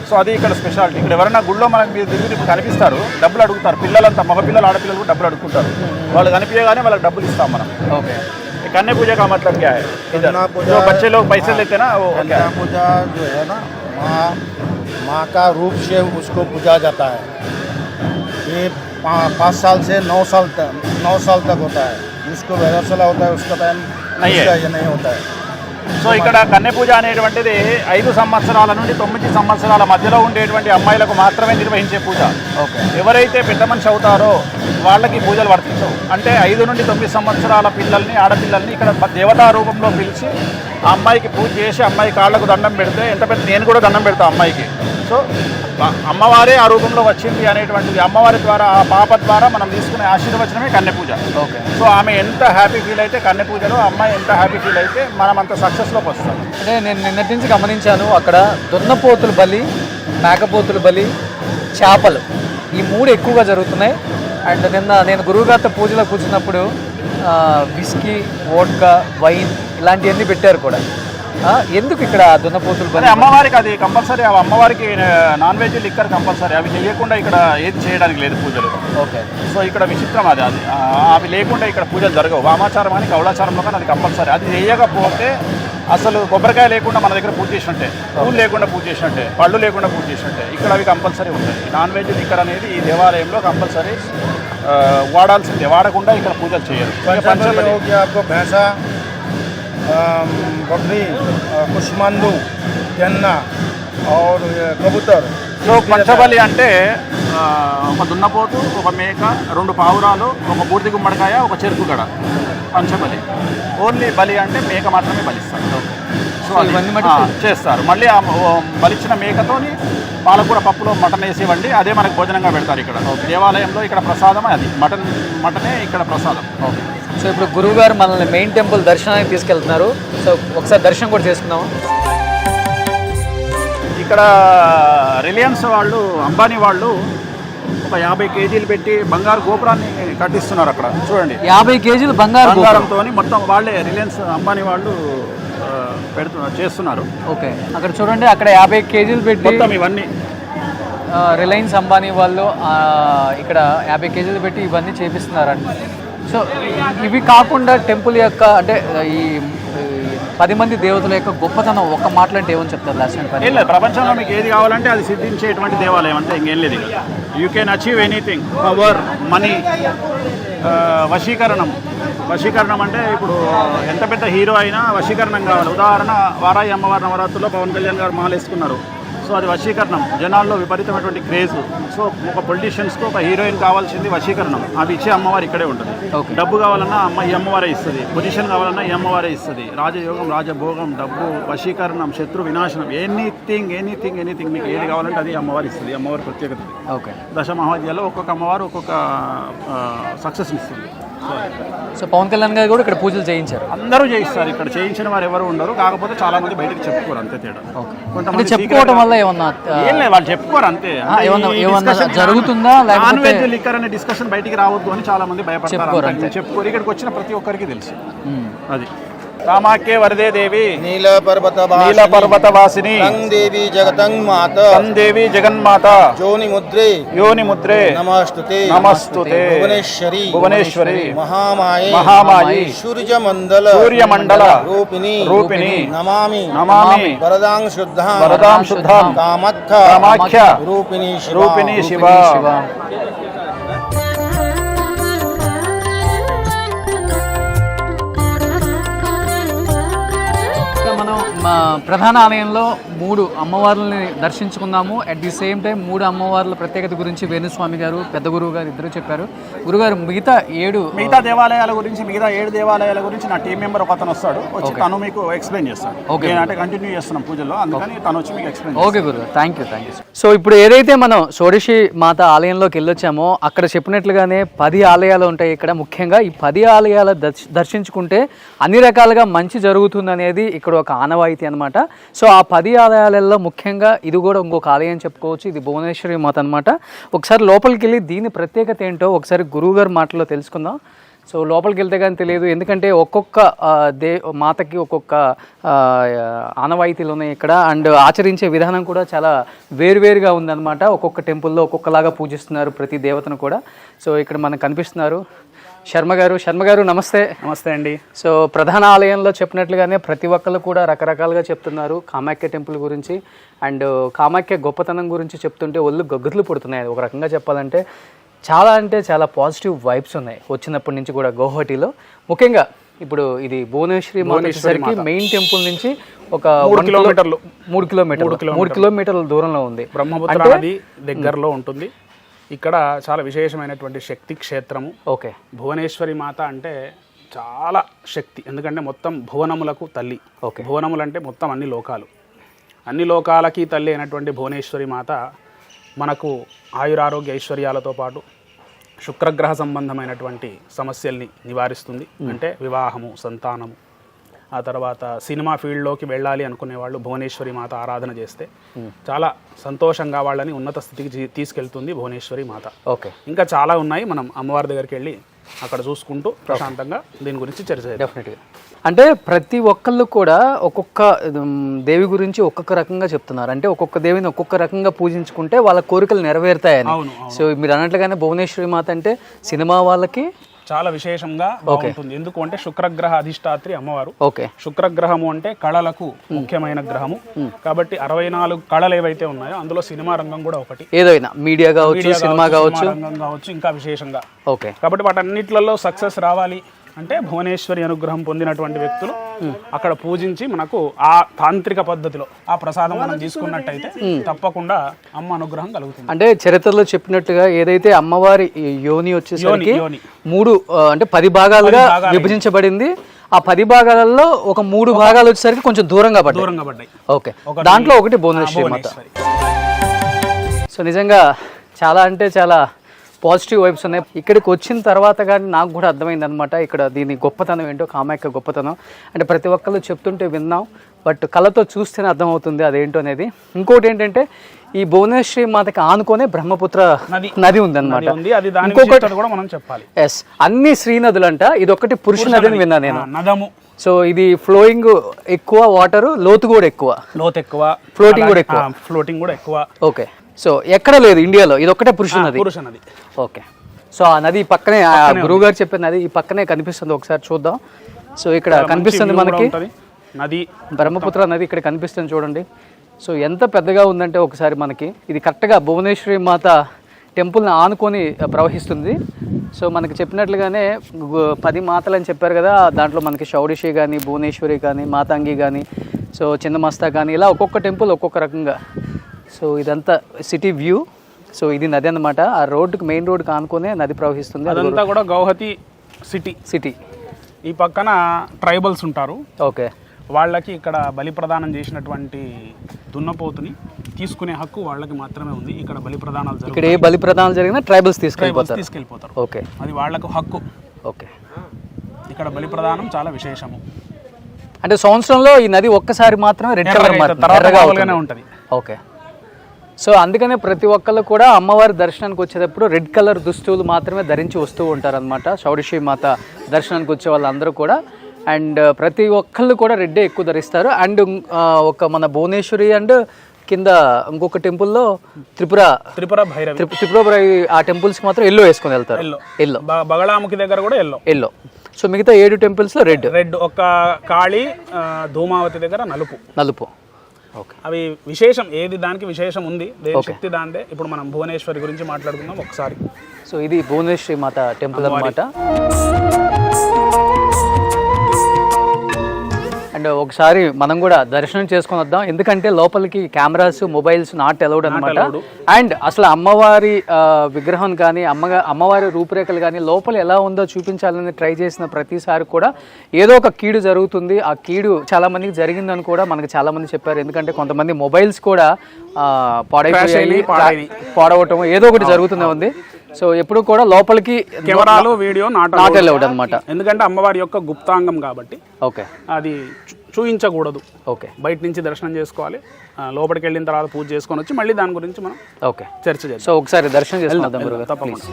సో అది ఇక్కడ స్పెషాలిటీ. ఇక్కడ ఎవరైనా గుళ్ళో మనకు మీరు తిరిగి కనిపిస్తారు, డబ్బులు అడుగుతారు. పిల్లలంతా మగపిల్లలు ఆడపిల్లలు కూడా డబ్బులు అడుగుతుంటారు. వాళ్ళు కనిపించగానే వాళ్ళకి డబ్బులు ఇస్తాం మనం. ఓకే. कन्या पूजा का मतलब क्या है? इधर जो बच्चे लोग पैसे लेते हैं ना, वो क्या कन्या है? पूजा जो है ना, माँ का रूप से उसको पूजा जाता है। ये 5 साल से 9 साल तक होता है। जिसको वैरासला होता है उसका टाइम नहीं है, ये नहीं होता है। సో ఇక్కడ కన్య పూజ అనేటువంటిది 5 సంవత్సరాల నుండి 9 సంవత్సరాల మధ్యలో ఉండేటువంటి అమ్మాయిలకు మాత్రమే నిర్వహించే పూజ. ఓకే. ఎవరైతే పెద్ద మనిషి అవుతారో వాళ్ళకి పూజలు వర్తించవు. అంటే 5 నుండి 9 సంవత్సరాల పిల్లల్ని, ఆడపిల్లల్ని ఇక్కడ దేవతా రూపంలో పిలిచి ఆ అమ్మాయికి పూజ చేసి అమ్మాయి కాళ్ళకు దండం పెడితే, ఎంత పెద్ద నేను కూడా దండం పెడతా అమ్మాయికి. సో అమ్మవారే ఆ రూపంలో వచ్చింది అనేటువంటిది, అమ్మవారి ద్వారా, ఆ పాప ద్వారా మనం తీసుకునే ఆశీర్వచనమే కన్య పూజ. ఓకే. సో ఆమె ఎంత హ్యాపీ ఫీల్ అయితే కన్య పూజలో, అమ్మాయి ఎంత హ్యాపీ ఫీల్ అయితే మనం అంత సక్సెస్లోకి వస్తాం. అంటే నేను నిన్నటి నుంచి గమనించాను, అక్కడ దున్నపోతుల బలి, మేకపోతుల బలి, చేపలు, ఈ 3 ఎక్కువగా జరుగుతున్నాయి. అండ్ నిన్న నేను గురువుగారితో పూజలో కూర్చున్నప్పుడు విస్కీ, వోడ్కా, వైన్ ఇలాంటివన్నీ పెట్టారు కూడా. ఎందుకు ఇక్కడ దున్నపోతులు బలి? అమ్మవారికి అది కంపల్సరీ. అమ్మవారికి నాన్ వెజ్, లిక్కర్ కంపల్సరీ. అవి చేయకుండా ఇక్కడ ఏది చేయడానికి లేదు పూజలు. ఓకే. సో ఇక్కడ విచిత్రం అది. అవి లేకుండా ఇక్కడ పూజలు జరగవు. వామాచారం అని కౌలాచారంలో కానీ అది కంపల్సరీ. అది చేయకపోతే అసలు కొబ్బరికాయ లేకుండా మన దగ్గర పూజ చేసినట్టే, పూలు లేకుండా పూజ చేసినట్టే, పళ్ళు లేకుండా పూజ చేసినట్టే. ఇక్కడ అవి కంపల్సరీ ఉంటాయి. నాన్ వెజ్, లిక్కర్ అనేది ఈ దేవాలయంలో కంపల్సరీ వాడాల్సిందే. వాడకుండా ఇక్కడ పూజలు చేయరు. बकरी, कुष्मांडू, गन्ना और कबूतर. సో పంచబలి అంటే ఒక దున్నపోతు, ఒక మేక, 2 పావురాలు, ఒక బూడిద గుమ్మడికాయ, ఒక చెరుకు గడ, పంచబలి. ఓన్లీ బలి అంటే మేక మాత్రమే బలిస్తారు. సో ఇవన్నీ చేస్తారు. మళ్ళీ ఆ బలిచ్చిన మేకతోని పాలకూర పప్పులో మటన్ వేసి ఇవ్వండి, అదే మనకు భోజనంగా పెడతారు ఇక్కడ దేవాలయంలో. ఇక్కడ ప్రసాదం అది మటనే ఇక్కడ ప్రసాదం. ఓకే. సో ఇప్పుడు గురువుగారు మనల్ని మెయిన్ టెంపుల్ దర్శనానికి తీసుకెళ్తున్నారు. సో ఒకసారి దర్శనం కూడా చేసుకుందాము. ఇక్కడ రిలయన్స్ వాళ్ళు, అంబానీ వాళ్ళు ఒక 50 కేజీలు పెట్టి బంగారు గోపురాన్ని కట్టిస్తున్నారు అక్కడ. చూడండి, 50 కేజీలు బంగారంతో మొత్తం వాళ్ళే, రిలయన్స్ అంబానీ వాళ్ళు చేస్తున్నారు. ఓకే. అక్కడ చూడండి, అక్కడ 50 కేజీలు పెట్టి మొత్తం ఇవన్నీ రిలయన్స్ అంబానీ వాళ్ళు ఇక్కడ 50 కేజీలు పెట్టి ఇవన్నీ చేపిస్తున్నారండి. సో ఇవి కాకుండా టెంపుల్ యొక్క, అంటే ఈ 10 మంది దేవతల యొక్క గొప్పతనం ఒక్క మాటలు అంటే ఏమని చెప్తారు? లాస్ట్ టైం ఏం లేదు, ప్రపంచంలో మీకు ఏది కావాలంటే అది సిద్ధించేటువంటి దేవాలయం అంటే ఇంకేం లేదు. You can achieve anything. Power, money, వశీకరణం అంటే ఇప్పుడు ఎంత పెద్ద హీరో అయినా వశీకరణం కావాలి. ఉదాహరణ, వారాయి అమ్మవారి నవరాత్రుల్లో పవన్ కళ్యాణ్ గారు మాలేసుకున్నారు. సో అది వశీకరణం. జనాల్లో విపరీతమైనటువంటి క్రేజ్. సో ఒక పొలిటీషియన్స్కి ఒక హీరోయిన్ కావాల్సింది వశీకరణం. అవి ఇచ్చే అమ్మవారు ఇక్కడే ఉంటుంది. డబ్బు కావాలన్నా ఈ అమ్మవారే ఇస్తుంది. పొజిషన్ కావాలన్నా ఈ అమ్మవారే ఇస్తుంది. రాజయోగం, రాజభోగం, డబ్బు, వశీకరణం, శత్రు వినాశనం, ఎనీథింగ్ మీకు ఏది కావాలంటే అది అమ్మవారు ఇస్తుంది. అమ్మవారి ప్రత్యేకత. ఓకే. దశమహావిద్యాల్లో ఒక్కొక్క అమ్మవారు ఒక్కొక్క సక్సెస్ ఇస్తుంది. సో పవన్ కళ్యాణ్ గారు కూడా ఇక్కడ పూజలు చేయించారు. అందరూ చేయిస్తారు. ఇక్కడ చేయించిన వారు ఎవరు ఉండరు. కాకపోతే చాలా మంది బయటకు చెప్పుకోరు, అంతే తేడా. కొంతమంది చెప్పుకోవడం వల్ల ఏమన్నా ఏం లేదు, వాళ్ళు చెప్పుకోరు అంతే. జరుగుతుందా నాన్ వెజ్, లిక్కర్ అనే డిస్కషన్ బయటికి రావద్దు అని చాలా మంది భయపడతారు. చెప్పుకోరు. ఇక్కడికి వచ్చిన ప్రతి ఒక్కరికి తెలుసు అది. కామాఖ్య వరదే దేవి, నీల పర్వతవాసిని, దేవి జగన్మాత, యోని ముద్రే నమస్తుతే, భువనేశ్వరి, మహామాయి, సూర్యమండల రూపిణి, నమామి వరదాం శుద్ధాం కామాఖ్య రూపిణి శివ. మనం ప్రధాన ఆలయంలో 3 అమ్మవార్లని దర్శించుకున్నాము. అట్ ది సేమ్ టైం 3 అమ్మవార్ల ప్రత్యేకత గురించి వేణుస్వామి గారు, పెద్ద గురువు గారు ఇద్దరు చెప్పారు. గురుగారు, మిగతా దేవాలయాల గురించి, మిగతా 7 దేవాలయాల గురించి నా టీం మెంబర్ ఒక అతను వస్తాడు, వచ్చి తను మీకు ఎక్స్ప్లెయిన్ చేస్తాడు. ఓకే. అంటే కంటిన్యూ చేస్తున్నాం పూజల్లో, అందుకని తను వచ్చి మీకు ఎక్స్ప్లెయిన్. ఓకే గురుగారు, థ్యాంక్ యూ. సో ఇప్పుడు ఏదైతే మనం షోడశి మాత ఆలయంలోకి వెళ్ళొచ్చామో అక్కడ చెప్పినట్లుగానే 10 ఆలయాలు ఉంటాయి ఇక్కడ. ముఖ్యంగా ఈ 10 ఆలయాలు దర్శించుకుంటే అన్ని రకాలుగా మంచి జరుగుతుంది అనేది ఇక్కడ ఒక ఆనవాయితీ అనమాట. సో ఆ 10 ఆలయాలలో ముఖ్యంగా ఇది కూడా ఇంకొక ఆలయం చెప్పుకోవచ్చు. ఇది భువనేశ్వరి మాత అనమాట. ఒకసారి లోపలికి వెళ్ళి దీని ప్రత్యేకత ఏంటో ఒకసారి గురువుగారి మాటలో తెలుసుకుందాం. సో లోపలికి వెళ్తే కానీ తెలియదు, ఎందుకంటే ఒక్కొక్క మాతకి ఒక్కొక్క ఆనవాయితీలు ఉన్నాయి ఇక్కడ. అండ్ ఆచరించే విధానం కూడా చాలా వేరువేరుగా ఉందన్నమాట. ఒక్కొక్క టెంపుల్లో ఒక్కొక్కలాగా పూజిస్తున్నారు ప్రతి దేవతను కూడా. సో ఇక్కడ మనకు కనిపిస్తున్నారు శర్మ గారు నమస్తే. నమస్తే అండి. సో ప్రధాన ఆలయంలో చెప్పినట్లుగానే ప్రతి ఒక్కళ్ళు కూడా రకరకాలుగా చెప్తున్నారు కామాఖ్య టెంపుల్ గురించి. అండ్ కామాఖ్య గొప్పతనం గురించి చెప్తుంటే ఒళ్ళు గగ్గులు పుడుతున్నాయి. ఒక రకంగా చెప్పాలంటే చాలా పాజిటివ్ వైబ్స్ ఉన్నాయి వచ్చినప్పటి నుంచి కూడా గౌహటిలో. ముఖ్యంగా ఇప్పుడు ఇది భువనేశ్వరికి మెయిన్ టెంపుల్ నుంచి ఒక 3 కిలోమీటర్ల దూరంలో ఉంది. బ్రహ్మపుత్ర నది దగ్గరలో ఉంటుంది. ఇక్కడ చాలా విశేషమైనటువంటి శక్తి క్షేత్రము. ఓకే. భువనేశ్వరి మాత అంటే చాలా శక్తి, ఎందుకంటే మొత్తం భువనములకు తల్లి. ఓకే. భువనములు అంటే మొత్తం అన్ని లోకాలకి తల్లి అయినటువంటి భువనేశ్వరి మాత మనకు ఆయురారోగ్య ఐశ్వర్యాలతో పాటు శుక్రగ్రహ సంబంధమైనటువంటి సమస్యల్ని నివారిస్తుంది. అంటే వివాహము, సంతానము, ఆ తర్వాత సినిమా ఫీల్డ్లోకి వెళ్ళాలి అనుకునే వాళ్ళు భువనేశ్వరి మాత ఆరాధన చేస్తే చాలా సంతోషంగా వాళ్ళని ఉన్నత స్థితికి తీసుకెళ్తుంది భువనేశ్వరి మాత. ఓకే. ఇంకా చాలా ఉన్నాయి, మనం అమ్మవారి దగ్గరికి వెళ్ళి అక్కడ చూసుకుంటూ ప్రశాంతంగా దీని గురించి చర్చ చేద్దాం. డెఫినెట్గా. అంటే ప్రతి ఒక్కళ్ళు కూడా ఒక్కొక్క దేవి గురించి ఒక్కొక్క రకంగా చెప్తున్నారు. అంటే ఒక్కొక్క దేవిని ఒక్కొక్క రకంగా పూజించుకుంటే వాళ్ళ కోరికలు నెరవేరుతాయని. సో మీరు అన్నట్లుగానే భువనేశ్వరి మాత అంటే సినిమా వాళ్ళకి చాలా విశేషంగా బాగుంటుంది. ఎందుకు అంటే శుక్రగ్రహ అధిష్టాత్రి అమ్మవారు. ఓకే. శుక్రగ్రహము అంటే కళలకు ముఖ్యమైన గ్రహము కాబట్టి 64 కళలు ఏవైతే ఉన్నాయో అందులో సినిమా రంగం కూడా ఒకటి. ఏదైనా మీడియా కావచ్చు, సినిమా కావచ్చు, రంగం కావచ్చు, ఇంకా విశేషంగా. ఓకే. కాబట్టి వాటన్నిటిలలో సక్సెస్ రావాలి అంటే భువనేశ్వరి అనుగ్రహం పొందినటువంటి వ్యక్తులు అక్కడ పూజించి మనకు ఆ తాంత్రిక పద్ధతిలో ఆ ప్రసాదం మనం తీసుకున్నట్టయితే తప్పకుండా అమ్మ అనుగ్రహం కలుగుతుంది. అంటే చరిత్రలో చెప్పినట్టుగా ఏదైతే అమ్మవారి యోని వచ్చేసరికి 3 అంటే 10 భాగాలుగా విభజించబడింది. ఆ 10 భాగాలలో ఒక 3 భాగాలు వచ్చేసరికి కొంచెం దూరంగా పడ్డాయి. ఓకే. దాంట్లో ఒకటి భువనేశ్వరి మాత. సో నిజంగా చాలా పాజిటివ్ వైబ్స్ ఉన్నాయి. ఇక్కడికి వచ్చిన తర్వాత కానీ నాకు కూడా అర్థమైంది అనమాట ఇక్కడ దీని గొప్పతనం ఏంటో, కామాఖ్య గొప్పతనం. అంటే ప్రతి ఒక్కళ్ళు చెప్తుంటే విన్నాం, బట్ కళ్ళతో చూస్తేనే అర్థమవుతుంది అదేంటో అనేది. ఇంకోటి ఏంటంటే ఈ భువనేశ్వరి మాతకి ఆనుకొనే బ్రహ్మపుత్ర నది ఉందన్నమాట. ఎస్, అన్ని శ్రీ నదులు అంట, ఇది ఒకటి పురుష నది అని విన్నా నేను. సో ఇది ఫ్లోయింగ్ ఎక్కువ, వాటర్ లోతు కూడా ఎక్కువ, ఫ్లోటింగ్ కూడా ఎక్కువ. ఓకే. సో ఎక్కడ లేదు ఇండియాలో, ఇది ఒక్కటే పురుష నది. ఓకే. సో ఆ నది పక్కనే, గురువు గారు చెప్పిన నది ఈ పక్కనే కనిపిస్తుంది. ఒకసారి చూద్దాం. సో ఇక్కడ కనిపిస్తుంది మనకి నది, బ్రహ్మపుత్ర నది ఇక్కడ కనిపిస్తుంది చూడండి. సో ఎంత పెద్దగా ఉందంటే ఒకసారి మనకి ఇది కరెక్ట్గా భువనేశ్వరి మాత టెంపుల్ని ఆనుకొని ప్రవహిస్తుంది. సో మనకి చెప్పినట్లుగానే 10 మాతలు అని చెప్పారు కదా, దాంట్లో మనకి షౌడిషి కానీ, భువనేశ్వరి కానీ, మాతాంగి కానీ, సో చిన్నమస్తా కానీ, ఇలా ఒక్కొక్క టెంపుల్ ఒక్కొక్క రకంగా. సో ఇదంతా సిటీ వ్యూ. సో ఇది నది అన్నమాట. ఆ రోడ్డుకి, మెయిన్ రోడ్డుకి ఆనుకునే నది ప్రవహిస్తుంది. అదంతా కూడా గౌహతి సిటీ. ఈ పక్కన ట్రైబల్స్ ఉంటారు. ఓకే. వాళ్ళకి ఇక్కడ బలి ప్రదానం చేసినటువంటి దున్నపోతుని తీసుకునే హక్కు వాళ్ళకి మాత్రమే ఉంది. ఇక్కడ బలి ప్రదానాలు జరుగుతాయి. ఇక్కడ ఏ బలి ప్రదానాలు జరిగినా ట్రైబల్స్ తీసుకెళ్ళిపోతారు. ఓకే. అది వాళ్ళకు హక్కు. ఓకే. ఇక్కడ బలి ప్రదానం చాలా విశేషము. అంటే సంవత్సరంలో ఈ నది ఒక్కసారి మాత్రమే రెడ్ కలర్ ఉంటుంది. ఓకే. సో అందుకనే ప్రతి ఒక్కళ్ళు కూడా అమ్మవారి దర్శనానికి వచ్చేటప్పుడు రెడ్ కలర్ దుస్తులు మాత్రమే ధరించి వస్తూ ఉంటారనమాట. షౌడిషి మాత దర్శనానికి వచ్చే వాళ్ళందరూ కూడా. అండ్ ప్రతి ఒక్కళ్ళు కూడా రెడ్డే ఎక్కువ ధరిస్తారు. అండ్ ఒక మన భువనేశ్వరి అండ్ కింద ఇంకొక టెంపుల్లో త్రిపుర భైరవి ఆ టెంపుల్స్కి మాత్రం ఎల్లో వేసుకొని వెళ్తారు. ఎల్లో. బగళాముఖి దగ్గర కూడా ఎల్లో. సో మిగతా 7 టెంపుల్స్లో రెడ్. ఒక కాళీ, ధూమావతి దగ్గర నలుపు. ఓకే. అవి విశేషం, ఏది దానికి విశేషం ఉంది, దేని శక్తి దాందే. ఇప్పుడు మనం భువనేశ్వరి గురించి మాట్లాడుకుందాం ఒకసారి. సో ఇది భువనేశ్వరి మాత టెంపుల్ అన్నమాట. అండ్ ఒకసారి మనం కూడా దర్శనం చేసుకొని వద్దాం, ఎందుకంటే లోపలికి కెమెరాస్, మొబైల్స్ నాట్ అలౌడ్ అనమాట. అండ్ అసలు అమ్మవారి విగ్రహం కానీ, అమ్మవారి రూపురేఖలు కానీ లోపల ఎలా ఉందో చూపించాలని ట్రై చేసిన ప్రతిసారి కూడా ఏదో ఒక కీడు జరుగుతుంది. ఆ కీడు చాలా మందికి జరిగిందని కూడా మనకు చాలా మంది చెప్పారు. ఎందుకంటే కొంతమంది మొబైల్స్ కూడా పాడవటం ఏదో ఒకటి జరుగుతూనే ఉంది. సో ఎప్పుడు కూడా లోపలికి కెమెరాలు, వీడియో నాట్ అలౌడ్ అనమాట. ఎందుకంటే అమ్మవారి యొక్క గుప్తాంగం కాబట్టి ఓకే, అది చూయించకూడదు. ఓకే, బయట నుంచి దర్శనం చేసుకోవాలి. లోపలికి వెళ్ళిన తర్వాత పూజ చేసుకొని వచ్చి మళ్ళీ దాని గురించి మనం ఓకే చర్చ చేద్దాం. సో ఒకసారి దర్శనం చేసుకుందాం. తప్పకుండా.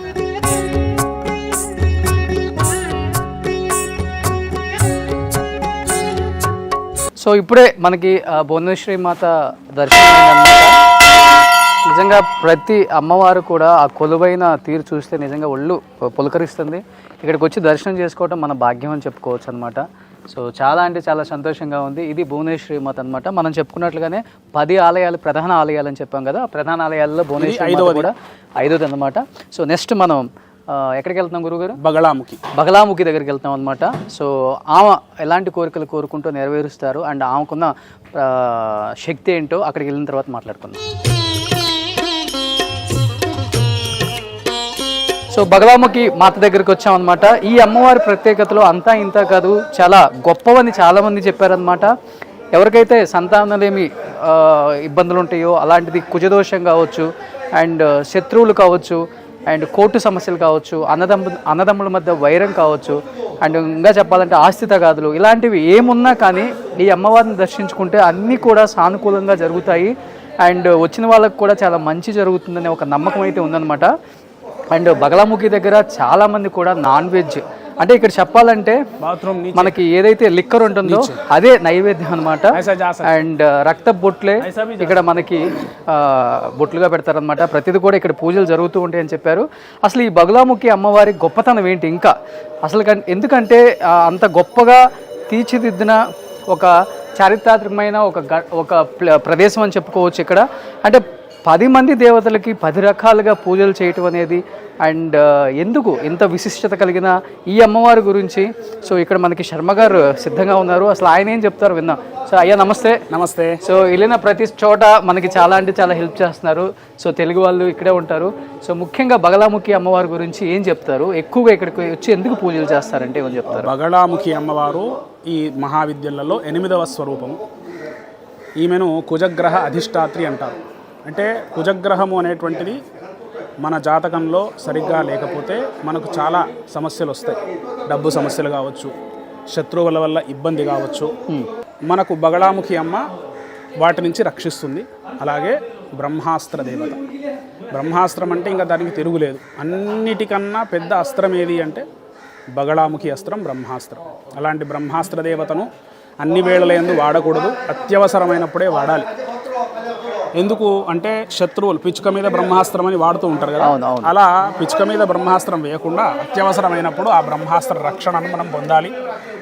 సో ఇప్పుడే మనకి భువనేశ్వరి మాత దర్శనం అయిందన్నమాట. నిజంగా ప్రతి అమ్మవారు కూడా ఆ కొలువైన తీరు చూస్తే నిజంగా ఒళ్ళు పులకరిస్తుంది. ఇక్కడికి వచ్చి దర్శనం చేసుకోవడం మన భాగ్యం అని చెప్పుకోవచ్చు అనమాట. సో చాలా అంటే చాలా సంతోషంగా ఉంది. ఇది భువనేశ్వరి మాత అనమాట. మనం చెప్పుకున్నట్లుగానే 10 ఆలయాలు ప్రధాన ఆలయాలు అని చెప్పాం కదా. ప్రధాన ఆలయాల్లో భువనేశ్వరి మాత కూడా 5వ అనమాట. సో నెక్స్ట్ మనం ఎక్కడికి వెళ్తున్నాం గురుగారు? బగలాముఖి దగ్గరికి వెళ్తాం అనమాట. సో ఆమె ఎలాంటి కోరికలు కోరుకుంటూ నెరవేరుస్తారు అండ్ ఆమెకున్న శక్తి ఏంటో అక్కడికి వెళ్ళిన తర్వాత మాట్లాడుకుందాం. సో బగలాముఖి మాత దగ్గరికి వచ్చామన్నమాట. ఈ అమ్మవారి ప్రత్యేకతలో అంతా ఇంత కాదు, చాలా గొప్పవని చాలామంది చెప్పారనమాట. ఎవరికైతే సంతానలేమి ఇబ్బందులు ఉంటాయో అలాంటిది కుజదోషం కావచ్చు, అండ్ శత్రువులు కావచ్చు, అండ్ కోర్టు సమస్యలు కావచ్చు, అన్నదమ్ముల మధ్య వైరం కావచ్చు, అండ్ ఇంకా చెప్పాలంటే ఆస్తి తగాదులు, ఇలాంటివి ఏమున్నా కానీ ఈ అమ్మవారిని దర్శించుకుంటే అన్నీ కూడా సానుకూలంగా జరుగుతాయి. అండ్ వచ్చిన వాళ్ళకు కూడా చాలా మంచి జరుగుతుందనే ఒక నమ్మకం అయితే ఉందన్నమాట. అండ్ బగలాముఖి దగ్గర చాలామంది కూడా నాన్ వెజ్, అంటే ఇక్కడ చెప్పాలంటే మనకి ఏదైతే లిక్కర్ ఉంటుందో అదే నైవేద్యం అనమాట. అండ్ రక్త బొట్లే ఇక్కడ మనకి బొట్లుగా పెడతారనమాట. ప్రతిదీ కూడా ఇక్కడ పూజలు జరుగుతూ ఉంటాయని చెప్పారు. అసలు ఈ బగలాముఖి అమ్మవారి గొప్పతనం ఏంటి, ఇంకా అసలు ఎందుకంటే అంత గొప్పగా తీర్చిదిద్దిన ఒక చారిత్రాత్మకమైన ఒక ప్రదేశం అని చెప్పుకోవచ్చు. ఇక్కడ అంటే 10 మంది దేవతలకి 10 రకాలుగా పూజలు చేయటం అనేది, అండ్ ఎందుకు ఇంత విశిష్టత కలిగిన ఈ అమ్మవారి గురించి సో ఇక్కడ మనకి శర్మ గారు సిద్ధంగా ఉన్నారు. అసలు ఆయన ఏం చెప్తారు విందాం. సో అయ్యా నమస్తే. సో వెళ్ళిన ప్రతి చోట మనకి చాలా అంటే చాలా హెల్ప్ చేస్తున్నారు. సో తెలుగు వాళ్ళు ఇక్కడే ఉంటారు. సో ముఖ్యంగా బగలాముఖి అమ్మవారి గురించి ఏం చెప్తారు, ఎక్కువగా ఇక్కడికి వచ్చి ఎందుకు పూజలు చేస్తారంటే ఏమని చెప్తారు? బగలాముఖి అమ్మవారు ఈ మహావిద్యలలో 8వ స్వరూపము. ఈమెను కుజగ్రహ అధిష్టాత్రి అంటారు. అంటే కుజగ్రహము అనేటువంటిది మన జాతకంలో సరిగ్గా లేకపోతే మనకు చాలా సమస్యలు వస్తాయి. డబ్బు సమస్యలు కావచ్చు, శత్రువుల వల్ల ఇబ్బంది కావచ్చు. మనకు బగలాముఖి అమ్మ వాటి నుంచి రక్షిస్తుంది. అలాగే బ్రహ్మాస్త్ర దేవత. బ్రహ్మాస్త్రం అంటే ఇంకా దానికి తిరుగులేదు. అన్నిటికన్నా పెద్ద అస్త్రం ఏది అంటే బగలాముఖి అస్త్రం, బ్రహ్మాస్త్రం. అలాంటి బ్రహ్మాస్త్ర దేవతను అన్ని వేళలందు వాడకూడదు, అత్యవసరమైనప్పుడే వాడాలి. ఎందుకు అంటే శత్రువులు పిచ్చుక మీద బ్రహ్మాస్త్రం అని వాడుతూ ఉంటారు కదా, అలా పిచ్చుక మీద బ్రహ్మాస్త్రం వేయకుండా అత్యవసరమైనప్పుడు ఆ బ్రహ్మాస్త్ర రక్షణను మనం పొందాలి.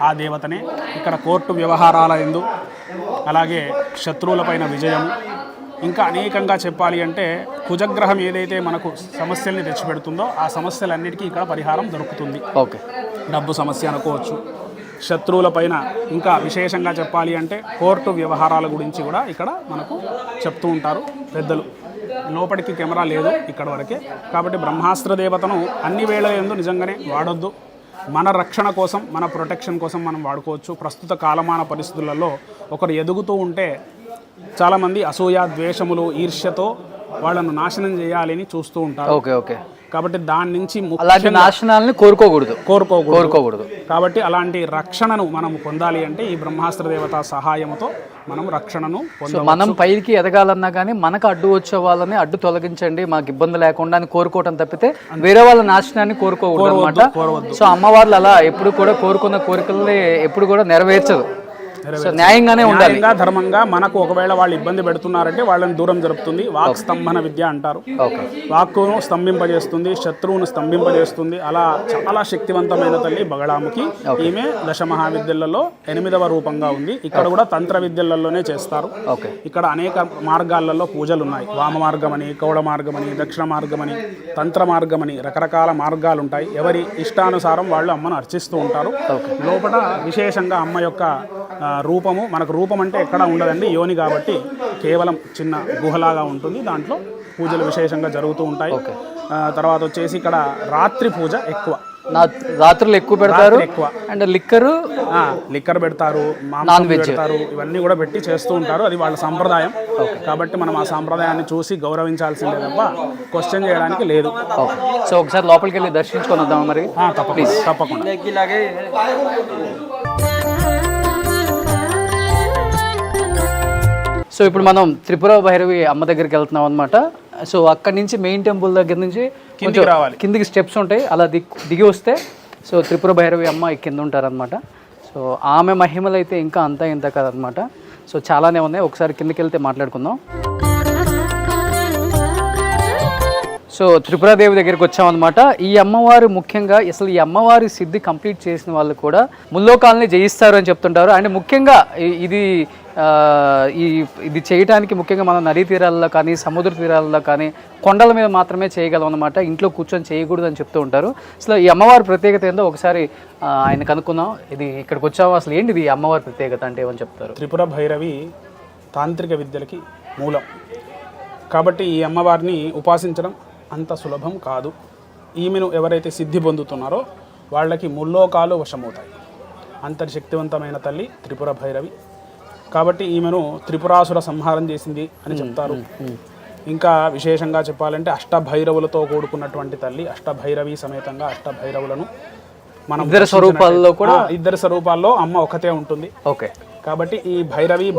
ఆ దేవతనే ఇక్కడ కోర్టు వ్యవహారాల యందు, అలాగే శత్రువులపైన విజయము, ఇంకా అనేకంగా చెప్పాలి అంటే కుజగ్రహం ఏదైతే మనకు సమస్యల్ని తెచ్చిపెడుతుందో ఆ సమస్యలన్నిటికీ ఇక్కడ పరిహారం దొరుకుతుంది. ఓకే, డబ్బు సమస్య అనుకోవచ్చు, శత్రువులపైన, ఇంకా విశేషంగా చెప్పాలి అంటే కోర్టు వ్యవహారాల గురించి కూడా ఇక్కడ మనకు చెప్తూ ఉంటారు పెద్దలు. లోపలికి కెమెరా లేదు ఇక్కడ వరకే, కాబట్టి బ్రహ్మాస్త్ర దేవతను అన్ని వేళలందు నిజంగానే వాడొద్దు. మన రక్షణ కోసం, మన ప్రొటెక్షన్ కోసం మనం వాడుకోవచ్చు. ప్రస్తుత కాలమాన పరిస్థితులలో ఒకరు ఎదుగుతూ ఉంటే చాలామంది అసూయ, ద్వేషములు, ఈర్ష్యతో వాళ్ళను నాశనం చేయాలని చూస్తూ ఉంటారు. ఓకే. కాబట్టి దాని నుంచి అలాంటి నాశనాలను కోరుకోకూడదు. కాబట్టి అలాంటి రక్షణను మనం పొందాలి అంటే ఈ బ్రహ్మాస్త్ర దేవత సహాయంతో మనం రక్షణను పొందవచ్చు. మనం పైకి ఎదగాలన్నా కానీ మనకు అడ్డు వచ్చే వాళ్ళని అడ్డు తొలగించండి, మాకు ఇబ్బంది లేకుండా అని కోరుకోవటం తప్పితే వేరే వాళ్ళ నాశనాన్ని కోరుకోకూడదు అనమాట. సో అమ్మవార్లు అలా ఎప్పుడు కూడా కోరుకున్న కోరికల్ని ఎప్పుడు కూడా నెరవేర్చదు. న్యాయంగానే ఉండాలి, ధర్మంగా. మనకు ఒకవేళ వాళ్ళు ఇబ్బంది పెడుతున్నారంటే వాళ్ళని దూరం జరుపుతుంది. వాక్ స్తంభన విద్య అంటారు. వాక్కును స్తంభింపజేస్తుంది, శత్రువును స్తంభింపజేస్తుంది. అలా చాలా శక్తివంతమైన తల్లి బగలాముఖి. ఈమె దశ మహావిద్యలలో 8వ రూపంగా ఉంది. ఇక్కడ కూడా తంత్ర విద్యలలోనే చేస్తారు. ఇక్కడ అనేక మార్గాలలో పూజలు ఉన్నాయి. వామ మార్గమని, కౌడ మార్గమని, దక్షిణ మార్గమని, తంత్ర మార్గమని, రకరకాల మార్గాలు ఉంటాయి. ఎవరి ఇష్టానుసారం వాళ్ళు అమ్మను అర్చిస్తూ ఉంటారు. లోపల విశేషంగా అమ్మ యొక్క రూపము, మనకు రూపం అంటే ఎక్కడ ఉండదండి, యోని కాబట్టి కేవలం చిన్న గుహలాగా ఉంటుంది. దాంట్లో పూజలు విశేషంగా జరుగుతూ ఉంటాయి. తర్వాత వచ్చేసి ఇక్కడ రాత్రి పూజ ఎక్కువ, రాత్రులు ఎక్కువ పెడతారు. అండ్ లిక్కర్ పెడతారు, నాన్ వెజ్ పెడతారు, ఇవన్నీ కూడా పెట్టి చేస్తూ ఉంటారు. అది వాళ్ళ సంప్రదాయం. కాబట్టి మనం ఆ సంప్రదాయాన్ని చూసి గౌరవించాల్సిందే తప్ప క్వశ్చన్ చేయడానికి లేదు. సో ఒకసారి లోపలికి వెళ్ళి దర్శించుకొని వద్దాం మరి. తప్పకుండా. సో ఇప్పుడు మనం త్రిపుర భైరవి అమ్మ దగ్గరికి వెళ్తున్నాం అనమాట. సో అక్కడి నుంచి మెయిన్ టెంపుల్ దగ్గర నుంచి కిందికి స్టెప్స్ ఉంటాయి, అలా దిగి వస్తే సో త్రిపుర భైరవి అమ్మ కింద ఉంటారనమాట. సో ఆమె మహిమలు అయితే ఇంకా అంతా ఇంత కదనమాట. సో చాలానే ఉన్నాయి, ఒకసారి కిందకి వెళ్తే మాట్లాడుకుందాం. సో త్రిపురాదేవి దగ్గరికి వచ్చామన్నమాట. ఈ అమ్మవారు ముఖ్యంగా అసలు ఈ అమ్మవారి సిద్ధి కంప్లీట్ చేసిన వాళ్ళు కూడా ముల్లోకాలని జయిస్తారు అని చెప్తుంటారు. అండ్ ముఖ్యంగా ఇది చేయడానికి ముఖ్యంగా మనం నదీ తీరాల్లో కానీ సముద్ర తీరాల్లో కానీ కొండల మీద మాత్రమే చేయగలం అనమాట. ఇంట్లో కూర్చొని చేయకూడదు అని చెప్తూ ఉంటారు. అసలు ఈ అమ్మవారి ప్రత్యేకత ఏందో ఒకసారి ఆయన కనుక్కుందాం. ఇది ఇక్కడికి వచ్చాము, అసలు ఏంటిది ఈ అమ్మవారి ప్రత్యేకత అంటే ఏమని చెప్తారు? త్రిపుర భైరవి తాంత్రిక విద్యలకి మూలం కాబట్టి ఈ అమ్మవారిని ఉపాసించడం అంత సులభం కాదు. ఈమెను ఎవరైతే సిద్ధి పొందుతున్నారో వాళ్ళకి ముల్లోకాలు వశమవుతాయి. అంతటి శక్తివంతమైన తల్లి త్రిపుర భైరవి కాబట్టి ఈమెను త్రిపురాసుర సంహారం చేసింది అని చెప్తారు. ఇంకా విశేషంగా చెప్పాలంటే అష్టభైరవులతో కూడుకున్నటువంటి తల్లి. అష్టభైరవి సమేతంగా అష్టభైరవులను మనం ఇద్దరు స్వరూపాల్లో అమ్మ ఒకతే ఉంటుంది. ఓకే, కాబట్టి ఈ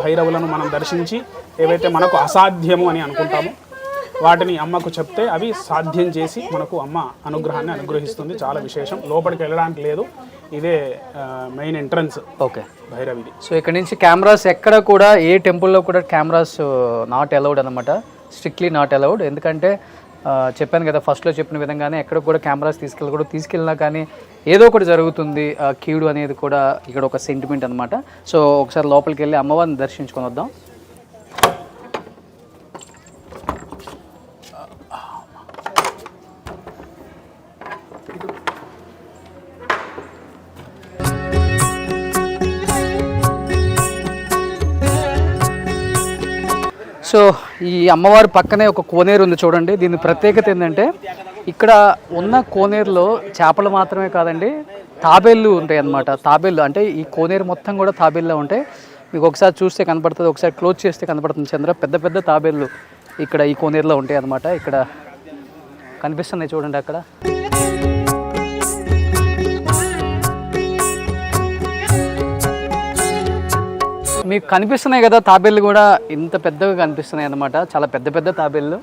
భైరవులను మనం దర్శించి ఏవైతే మనకు అసాధ్యము అని అనుకుంటామో వాటిని అమ్మకు చెప్తే అవి సాధ్యం చేసి మనకు అమ్మ అనుగ్రహాన్ని అనుగ్రహిస్తుంది. చాలా విశేషం, లోపలికి వెళ్ళడానికి లేదు, ఇదే మెయిన్ ఎంట్రన్స్. ఓకే, భైరవిది. సో ఇక్కడ నుంచి కెమెరాస్ ఎక్కడ కూడా ఏ టెంపుల్లో కూడా కెమెరాస్ నాట్ అలౌడ్ అనమాట, స్ట్రిక్ట్లీ నాట్ అలౌడ్. ఎందుకంటే చెప్పాను కదా ఫస్ట్లో చెప్పిన విధంగానే ఎక్కడ కూడా కెమెరాస్ తీసుకెళ్ళినా కానీ ఏదో ఒకటి జరుగుతుంది, కీడు అనేది కూడా ఇక్కడ ఒక సెంటిమెంట్ అనమాట. సో ఒకసారి లోపలికి వెళ్ళి అమ్మవారిని దర్శించుకొని వద్దాం. సో ఈ అమ్మవారి పక్కనే ఒక కోనేరు ఉంది చూడండి. దీని ప్రత్యేకత ఏంటంటే ఇక్కడ ఉన్న కోనేరులో చేపలు మాత్రమే కాదండి, తాబేళ్ళు ఉంటాయి అన్నమాట. తాబేళ్ళు అంటే ఈ కోనేరు మొత్తం కూడా తాబేళ్ళే ఉంటాయి. మీకు ఒకసారి చూస్తే కనపడుతుంది, ఒకసారి క్లోజ్ చేస్తే కనపడుతుంది చంద్ర. పెద్ద పెద్ద తాబేళ్ళు ఇక్కడ ఈ కోనేరులో ఉంటాయి అన్నమాట. ఇక్కడ కనిపిస్తున్నాయి చూడండి అక్కడ. మీకు కనిపిస్తున్నాయి కదా తాబేళ్ళు కూడా, ఇంత పెద్దగా కనిపిస్తున్నాయి అన్నమాట. చాలా పెద్ద పెద్ద తాబేళ్ళు.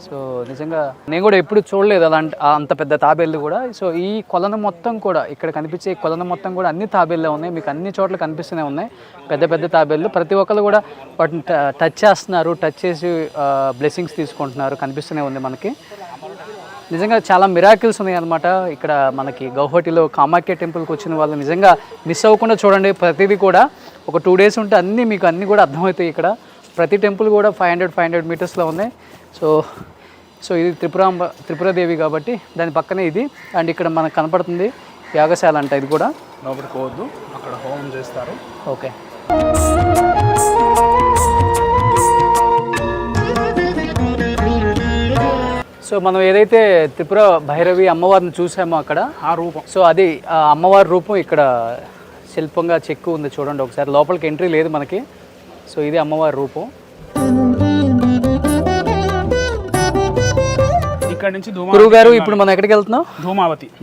సో నిజంగా నేను కూడా ఎప్పుడు చూడలేదు అంత పెద్ద తాబేళ్ళు కూడా. సో ఈ కొలను మొత్తం కూడా ఇక్కడ కనిపించే కొలను మొత్తం కూడా అన్ని తాబేళ్ళే ఉన్నాయి. మీకు అన్ని చోట్ల కనిపిస్తూనే ఉన్నాయి పెద్ద పెద్ద తాబేళ్ళు. ప్రతి ఒక్కరు కూడా వాటిని టచ్ చేస్తున్నారు, టచ్ చేసి బ్లెస్సింగ్స్ తీసుకుంటున్నారు, కనిపిస్తూనే ఉంది మనకి. నిజంగా చాలా మిరాకిల్స్ ఉన్నాయి అనమాట. ఇక్కడ మనకి గౌహటిలో కామాఖ్య టెంపుల్కి వచ్చిన వాళ్ళు నిజంగా మిస్ అవ్వకుండా చూడండి. ప్రతిదీ కూడా ఒక 2 days ఉంటే మీకు అన్నీ కూడా అర్థమవుతాయి. ఇక్కడ ప్రతి టెంపుల్ కూడా 500 మీటర్స్లో ఉన్నాయి. సో ఇది త్రిపురాదేవి కాబట్టి దాని పక్కనే ఇది. అండ్ ఇక్కడ మనకు కనపడుతుంది యాగశాల అంట. ఇది కూడా లోపలికి పోవద్దు, అక్కడ హోమం చేస్తారు. ఓకే, సో మనం ఏదైతే త్రిపుర భైరవి అమ్మవారిని చూసామో అక్కడ ఆ రూపం, సో అది అమ్మవారి రూపం ఇక్కడ శిల్పంగా చెక్కు ఉంది చూడండి. ఒకసారి లోపలికి ఎంట్రీ లేదు మనకి. సో ఇది అమ్మవారి రూపం. ఇక్కడ నుంచి గురువు గారు ఇప్పుడు మనం ఎక్కడికి వెళ్తున్నాం?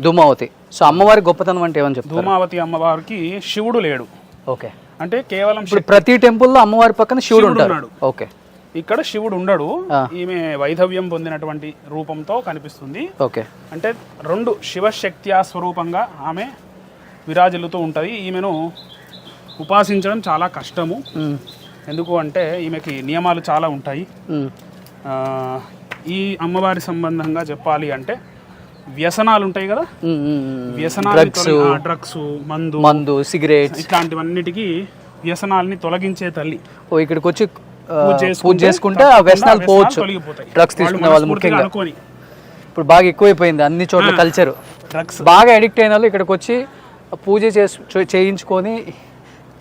ధూమావతి. సో అమ్మవారి గొప్పతనం అంటే ఏమని చెప్తారు? ధూమావతి అమ్మవారికి శివుడు లేడు. ఓకే, అంటే కేవలం ఇప్పుడు ప్రతి టెంపుల్లో అమ్మవారి పక్కన శివుడు ఉంటాడు. ఓకే, ఇక్కడ శివుడు ఉండడు. ఈమె వైధవ్యం పొందినటువంటి రూపంతో కనిపిస్తుంది. ఓకే, అంటే 2 శివశక్త్యా స్వరూపంగా ఆమె విరాజిల్లుతూ ఉంటుంది. ఈమెను ఉపాసించడం చాలా కష్టము. ఎందుకు అంటే ఈమెకి నియమాలు చాలా ఉంటాయి. ఈ అమ్మవారి సంబంధంగా చెప్పాలి అంటే వ్యసనాలు ఉంటాయి కదా, డ్రగ్స్, మందు, సిగరెట్స్, ఇట్లాంటివన్నిటికీ వ్యసనాలని తొలగించే తల్లి. ఇక్కడికి వచ్చి పూజ చేసుకుంటే ఆ వ్యసనాలు పోవచ్చు. డ్రగ్స్ తీసుకునే వాళ్ళు ముఖ్యంగా ఇప్పుడు బాగా ఎక్కువైపోయింది అన్ని చోట్ల కల్చర్. డ్రగ్స్ బాగా అడిక్ట్ అయిన వాళ్ళు ఇక్కడికి వచ్చి పూజ చేయించుకొని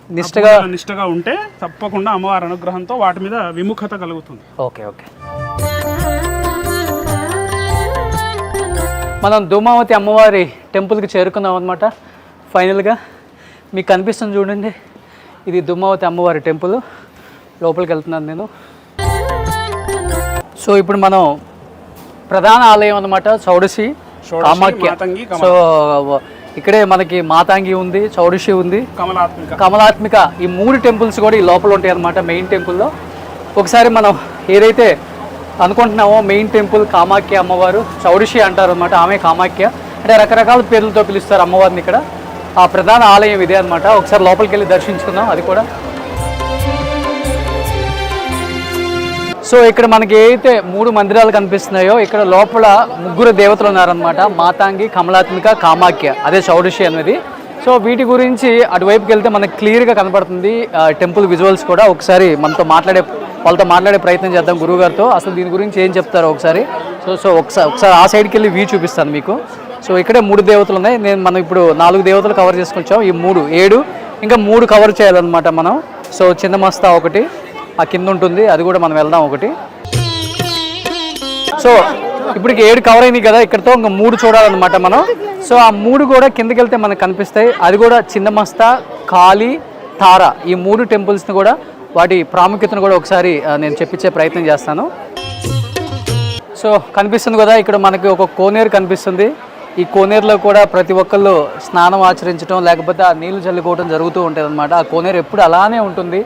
నిష్టగా ఉంటే తప్పకుండా అమ్మవారి అనుగ్రహంతో వాటి మీద విముఖత కలుగుతుంది. ఓకే, మనం ధూమావతి అమ్మవారి టెంపుల్కి చేరుకున్నాం అనమాట. ఫైనల్గా మీకు కనిపిస్తుంది చూడండి, ఇది ధూమావతి అమ్మవారి టెంపుల్. లోపలికి వెళ్తున్నాను నేను. సో ఇప్పుడు మనం ప్రధాన ఆలయం అనమాట, చౌడసి కామాఖ్య. సో ఇక్కడే మనకి మాతాంగి ఉంది, చౌడసి ఉంది, కమలాత్మిక. ఈ 3 టెంపుల్స్ కూడా ఈ లోపల ఉంటాయి అనమాట మెయిన్ టెంపుల్లో. ఒకసారి మనం ఏదైతే అనుకుంటున్నామో మెయిన్ టెంపుల్ కామాఖ్య అమ్మవారు, చౌడసి అంటారు అనమాట, ఆమె కామాఖ్య. అంటే రకరకాల పేర్లతో పిలుస్తారు అమ్మవారిని ఇక్కడ. ఆ ప్రధాన ఆలయం ఇదే అనమాట. ఒకసారి లోపలికి వెళ్ళి దర్శించుకుందాం అది కూడా. సో ఇక్కడ మనకి ఏదైతే 3 మందిరాలు కనిపిస్తున్నాయో ఇక్కడ లోపల 3 దేవతలు ఉన్నారనమాట. మాతాంగి, కమలాత్మిక, కామాఖ్య, అదే షోడశి అనేది. సో వీటి గురించి అటువైపుకి వెళ్తే మనకు క్లియర్గా కనపడుతుంది టెంపుల్ విజువల్స్ కూడా. ఒకసారి వాళ్ళతో మాట్లాడే ప్రయత్నం చేద్దాం గురువుగారితో. అసలు దీని గురించి ఏం చెప్తారో ఒకసారి. సో ఒకసారి ఆ సైడ్కి వెళ్ళి వ్యూ చూపిస్తాను మీకు. సో ఇక్కడే 3 దేవతలు ఉన్నాయి. మనం ఇప్పుడు 4 దేవతలు కవర్ చేసుకొచ్చాం. ఈ 3 7 ఇంకా 3 కవర్ చేయాలన్నమాట మనం. సో చిన్న మస్తా ఒకటి ఆ కింద ఉంటుంది, అది కూడా మనం వెళ్దాం ఒకటి. సో ఇప్పటికి 7 కవర్ అయినాయి కదా, ఇక్కడతో ఇంకా 3 చూడాలన్నమాట మనం. సో ఆ 3 కూడా కిందకి వెళ్తే మనకు కనిపిస్తాయి. అది కూడా చిన్న మస్తా, కాళీ, తార, ఈ 3 టెంపుల్స్ని కూడా వాటి ప్రాముఖ్యతను కూడా ఒకసారి నేను చెప్పించే ప్రయత్నం చేస్తాను. సో కనిపిస్తుంది కదా ఇక్కడ మనకి ఒక కోనేరు కనిపిస్తుంది. ఈ కోనేరులో కూడా ప్రతి ఒక్కళ్ళు స్నానం ఆచరించడం లేకపోతే ఆ నీళ్లు చల్లుకోవడం జరుగుతూ ఉంటుంది అనమాట. ఆ కోనేరు ఎప్పుడు అలానే ఉంటుంది.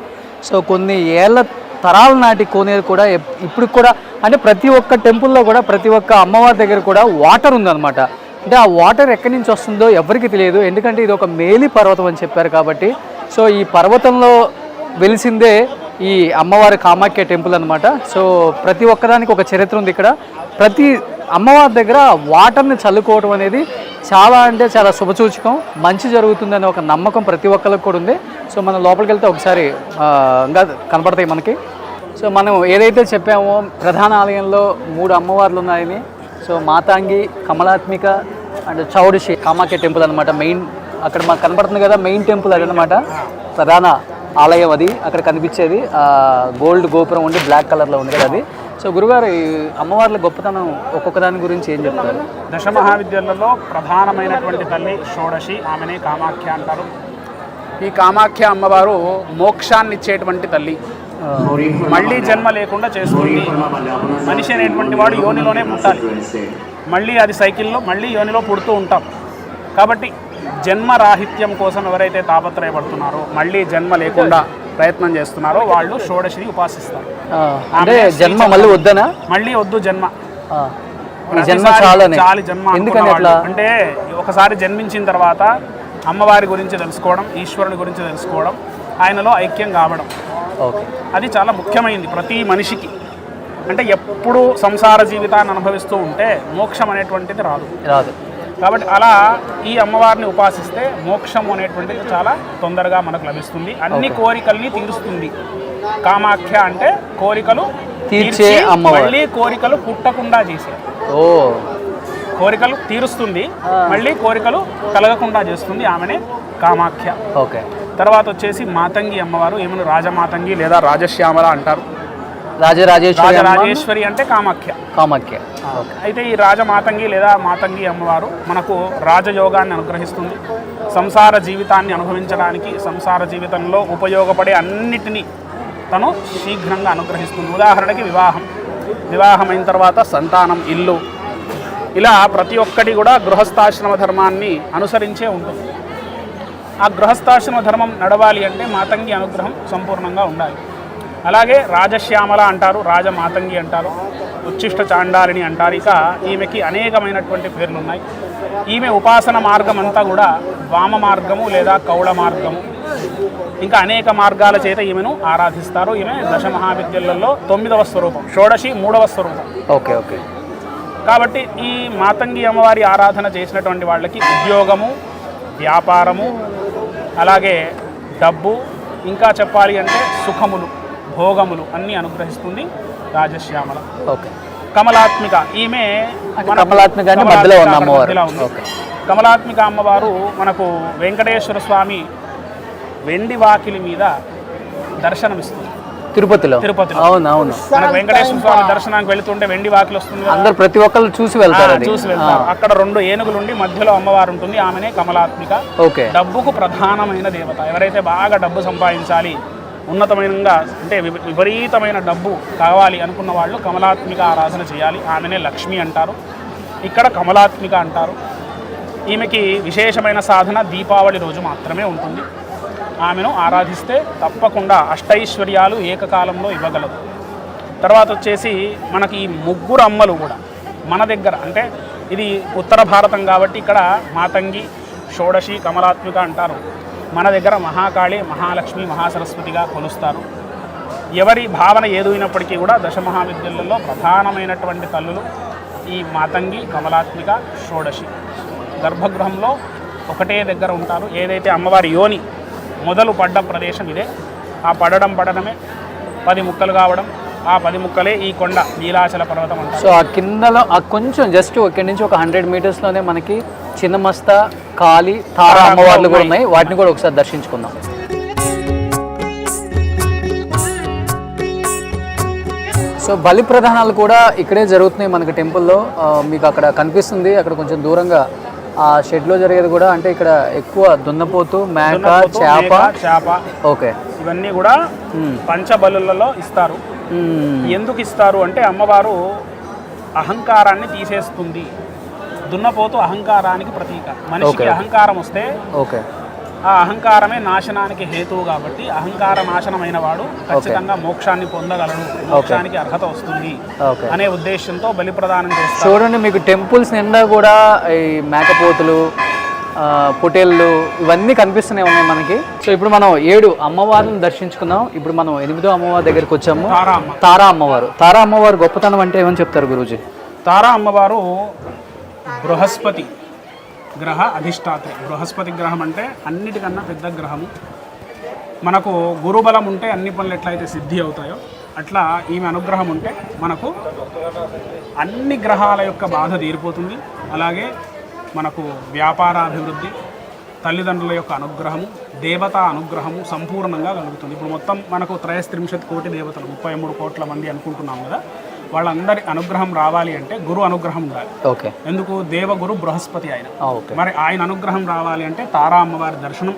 సో కొన్ని ఏళ్ళ తరాల నాటి కోనేరు కూడా ఇప్పుడు కూడా, అంటే ప్రతి ఒక్క టెంపుల్లో కూడా ప్రతి ఒక్క అమ్మవారి దగ్గర కూడా వాటర్ ఉందన్నమాట. అంటే ఆ వాటర్ ఎక్కడి నుంచి వస్తుందో ఎవరికి తెలియదు, ఎందుకంటే ఇది ఒక మేలి పర్వతం అని చెప్పారు కాబట్టి. సో ఈ పర్వతంలో వెలిసిందే ఈ అమ్మవారి కామాఖ్య టెంపుల్ అనమాట. సో ప్రతి ఒక్కదానికి ఒక చరిత్ర ఉంది ఇక్కడ. ప్రతి అమ్మవారి దగ్గర వాటర్ని చల్లుకోవడం అనేది చాలా అంటే చాలా శుభసూచకం, మంచి జరుగుతుందనే ఒక నమ్మకం ప్రతి ఒక్కరికి కూడా ఉంది. సో మనం లోపలికి వెళ్తే ఒకసారి ఇంకా కనపడతాయి మనకి. సో మనం ఏదైతే చెప్పామో ప్రధాన ఆలయంలో 3 అమ్మవార్లు ఉన్నాయని. So Matangi, Kamalatmika and Shodashi Kamakhya temple అనమాట. మెయిన్ అక్కడ మాకు కనపడుతుంది కదా మెయిన్ టెంపుల్ అదనమాట, ప్రధాన ఆలయం అది. అక్కడ కనిపించేది గోల్డ్ గోపురం ఉండి బ్లాక్ కలర్లో ఉంది కదా అది. సో గురుగారు ఈ అమ్మవార్ల గొప్పతనం ఒక్కొక్క దాని గురించి ఏం చెప్తారు? దశమహావిద్యలలో ప్రధానమైనటువంటి తల్లి షోడశి, ఆమెనే కామాఖ్య అంటారు. ఈ కామాఖ్య అమ్మవారు మోక్షాన్ని ఇచ్చేటువంటి తల్లి, మళ్ళీ జన్మ లేకుండా చేస్తుంది. మనిషి అనేటువంటి వాడు యోనిలోనే పుట్టాలి, మళ్ళీ అది సైకిల్లో మళ్ళీ యోనిలో పుడుతూ ఉంటాం. కాబట్టి జన్మ రాహిత్యం కోసం ఎవరైతే తాపత్రయపడుతున్నారో, మళ్ళీ జన్మ లేకుండా ప్రయత్నం చేస్తున్నారో వాళ్ళు షోడశిని ఉపాసిస్తారు. అంటే జన్మ మళ్ళీ వద్దనా? మళ్ళీ వద్దు జన్మ, చాలు జన్మ. అంటే ఒకసారి జన్మించిన తర్వాత అమ్మవారి గురించి తెలుసుకోవడం, ఈశ్వరుని గురించి తెలుసుకోవడం, ఆయనలో ఐక్యం కావడం, అది చాలా ముఖ్యమైనది ప్రతి మనిషికి. అంటే ఎప్పుడు సంసార జీవితాన్ని అనుభవిస్తూ ఉంటే మోక్షం అనేటువంటిది రాదు. కాబట్టి అలా ఈ అమ్మవారిని ఉపాసిస్తే మోక్షం అనేటువంటిది చాలా తొందరగా మనకు లభిస్తుంది. అన్ని కోరికల్ని తీరుస్తుంది. కామాఖ్య అంటే కోరికలు తీర్చే అమ్మవారు, మళ్ళీ కోరికలు పుట్టకుండా చేసే, కోరికలు తీరుస్తుంది, మళ్ళీ కోరికలు కలగకుండా చేస్తుంది, ఆమెనే కామాఖ్య. ఓకే. తర్వాత వచ్చేసి మాతంగి అమ్మవారు, ఏమన్నా రాజమాతంగి లేదా రాజశ్యామల అంటారు. రాజరాజేశ్వరి అంటే కామాఖ్య. అయితే ఈ రాజమాతంగి లేదా మాతంగి అమ్మవారు మనకు రాజయోగాన్ని అనుగ్రహిస్తుంది. సంసార జీవితాన్ని అనుభవించడానికి, సంసార జీవితంలో ఉపయోగపడే అన్నిటినీ తను శీఘ్రంగా అనుగ్రహిస్తుంది. ఉదాహరణకి వివాహమైన తర్వాత సంతానం, ఇల్లు, ఇలా ప్రతి ఒక్కటి కూడా గృహస్థాశ్రమ ధర్మాన్ని అనుసరించే ఉంటుంది. ఆ గృహస్థాశ్రమ ధర్మం నడవాలి అంటే మాతంగి అనుగ్రహం సంపూర్ణంగా ఉండాలి. అలాగే రాజశ్యామల అంటారు, రాజమాతంగి అంటారు, ఉచ్ఛిష్ట చాండాలిని అంటారు. ఇక ఈమెకి అనేకమైనటువంటి పేర్లు ఉన్నాయి. ఈమె ఉపాసన మార్గం అంతా కూడా వామ మార్గము లేదా కౌళ మార్గము, ఇంకా అనేక మార్గాల చేత ఈమెను ఆరాధిస్తారు. ఈమె దశమహావిద్యలలో 9వ స్వరూపం, షోడశి 3వ స్వరూపం. ఓకే. కాబట్టి ఈ మాతంగి అమ్మవారి ఆరాధన చేసినటువంటి వాళ్ళకి ఉద్యోగము, వ్యాపారము, అలాగే డబ్బు, ఇంకా చెప్పాలి అంటే సుఖములు, భోగములు అన్నీ అనుగ్రహిస్తుంది రాజశ్యామల. ఓకే. కమలాత్మిక, ఈమె కమలాత్మిక అమ్మవారు మనకు వెంకటేశ్వర స్వామి వెండి వాకిలి మీద దర్శనమిస్తుంది తిరుపతిలో. అవునవును. మనకు వెంకటేశ్వర స్వామి దర్శనానికి వెళుతుంటే వెండి వాకిలి వస్తుంది, అందరూ ప్రతి ఒక్కరు చూసి వెళ్తారు. అక్కడ 2 ఏనుగులు ఉండి మధ్యలో అమ్మవారు ఉంటుంది, ఆమెనే కమలాత్మిక. డబ్బుకు ప్రధానమైన దేవత. ఎవరైతే బాగా డబ్బు సంపాదించాలి, ఉన్నతమైన అంటే విపరీతమైన డబ్బు కావాలి అనుకున్న వాళ్ళు కమలాత్మిక ఆరాధన చేయాలి. ఆమెనే లక్ష్మి అంటారు, ఇక్కడ కమలాత్మిక అంటారు. ఈమెకి విశేషమైన సాధన దీపావళి రోజు మాత్రమే ఉంటుంది. ఆమెను ఆరాధిస్తే తప్పకుండా అష్టైశ్వర్యాలు ఏకకాలంలో ఇవ్వగలదు. తర్వాత వచ్చేసి మనకి ఈ 3 అమ్మలు కూడా మన దగ్గర, అంటే ఇది ఉత్తర భారతం కాబట్టి ఇక్కడ మాతంగి, షోడశి కమలాత్మిక అంటారు. మన దగ్గర మహాకాళి, మహాలక్ష్మి, మహాసరస్వతిగా కొలుస్తారు. ఎవరి భావన ఏదైనప్పటికీ కూడా దశమహావిద్యలలో ప్రధానమైనటువంటి తల్లులు ఈ మాతంగి, కమలాత్మిక, షోడశి. గర్భగృహంలో ఒకటే దగ్గర ఉంటారు. ఏదైతే అమ్మవారి యోని మొదలు పడ్డ ప్రదేశం ఇదే. ఆ పడడమే 10 ముక్కలు కావడం, ఆ 10 ముక్కలే ఈ కొండ నీలాచల పర్వతం అంటారు. సో ఆ కిందలో కొంచెం జస్ట్ ఇక్కడి నుంచి ఒక 100 మీటర్స్లోనే మనకి చిన్నమస్త, కాళీ, తారా అమ్మవార్లు కూడా ఉన్నాయి. వాటిని కూడా ఒకసారి దర్శించుకుందాం. సో బలి ప్రధానాలు కూడా ఇక్కడే జరుగుతున్నాయి మనకి టెంపుల్లో. మీకు అక్కడ కనిపిస్తుంది, అక్కడ కొంచెం దూరంగా ఆ షెడ్లో జరిగేది కూడా. అంటే ఇక్కడ ఎక్కువ దున్నపోతు, మేక, చేప. ఓకే, ఇవన్నీ కూడా పంచబలులలో ఇస్తారు. ఎందుకు ఇస్తారు అంటే అమ్మవారు అహంకారాన్ని తీసేస్తుంది. దున్నపోతు అహంకారానికి ప్రతీక. మనిషికి అహంకారం వస్తే ఆ అహంకారమే నాశనానికి హేతువు. కాబట్టి అహంకార నాశనమైన వాడు ఖచ్చితంగా మోక్షాన్ని పొందగలడు, మోక్షానికి అర్హత వస్తుంది అనే ఉద్దేశంతో బలి ప్రదానం చేస్తారు. చూడండి, మీకు టెంపుల్స్ నిండా కూడా ఈ మేకపోతులు, పొటేళ్ళు ఇవన్నీ కనిపిస్తూనే ఉన్నాయి మనకి. సో ఇప్పుడు మనం 7 అమ్మవారిని దర్శించుకున్నాం. ఇప్పుడు మనం 8వ అమ్మవారి దగ్గరికి వచ్చాము, తారా అమ్మవారు. తారా అమ్మవారు గొప్పతనం అంటే ఏమని చెప్తారు గురూజీ? తారా అమ్మవారు బృహస్పతి గ్రహ అధిష్టాత్రి. బృహస్పతి గ్రహం అంటే అన్నిటికన్నా పెద్ద గ్రహము. మనకు గురుబలం ఉంటే అన్ని పనులు ఎట్లయితే సిద్ధి అవుతాయో అట్లా ఈమె అనుగ్రహం ఉంటే మనకు అన్ని గ్రహాల యొక్క బాధ తీరిపోతుంది. అలాగే మనకు వ్యాపారాభివృద్ధి, తల్లిదండ్రుల యొక్క అనుగ్రహము, దేవతా అనుగ్రహము సంపూర్ణంగా కలుగుతుంది. ఇప్పుడు మొత్తం మనకు 33 కోటి దేవతలు, 33 కోట్ల మంది అనుకుంటున్నాం కదా. వాళ్ళందరి అనుగ్రహం రావాలి అంటే గురు అనుగ్రహం ఉండాలి. ఓకే, ఎందుకు? దేవగురు బృహస్పతి ఆయన. మరి ఆయన అనుగ్రహం రావాలి అంటే తారా అమ్మవారి దర్శనం,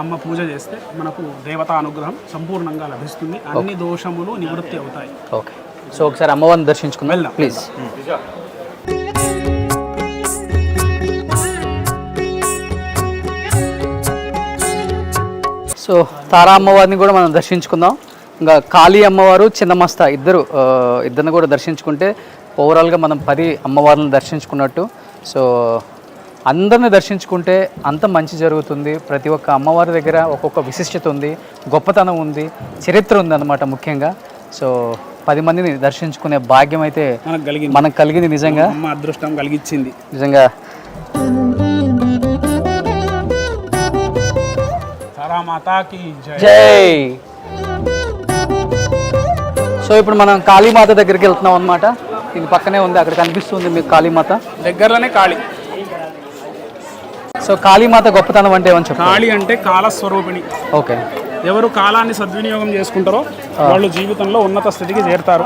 అమ్మ పూజ చేస్తే మనకు దేవతా అనుగ్రహం సంపూర్ణంగా లభిస్తుంది. అన్ని దోషములు నివృత్తి అవుతాయి. ఓకే, సో ఒకసారి అమ్మవారిని దర్శించుకుందాం ప్లీజ్. సో తారా అమ్మవారిని కూడా మనం దర్శించుకుందాం. ఇంకా కాళీ అమ్మవారు, చిన్నమస్త ఇద్దరిని కూడా దర్శించుకుంటే ఓవరాల్గా మనం 10 అమ్మవార్లను దర్శించుకున్నట్టు. సో అందరిని దర్శించుకుంటే అంత మంచి జరుగుతుంది. ప్రతి ఒక్క అమ్మవారి దగ్గర ఒక్కొక్క విశిష్టత ఉంది, గొప్పతనం ఉంది, చరిత్ర ఉంది అన్నమాట ముఖ్యంగా. సో 10 మందిని దర్శించుకునే భాగ్యం అయితే మనకు కలిగింది. నిజంగా అదృష్టం కలిగించింది నిజంగా. జై. సో ఇప్పుడు మనం కాళీమాత దగ్గరికి వెళ్తున్నాం అనమాట. ఇది పక్కనే ఉంది, అక్కడ కనిపిస్తుంది మీకు కాళీమాత దగ్గరలోనే. కాళీ, సో కాళీమాత గొప్పతనం అంటే ఏమని చెప్పాలి? కాళీ అంటే కాలస్వరూపిణి. ఓకే, ఎవరు కాలాన్ని సద్వినియోగం చేసుకుంటారో వాళ్ళు జీవితంలో ఉన్నత స్థితికి చేరుతారు.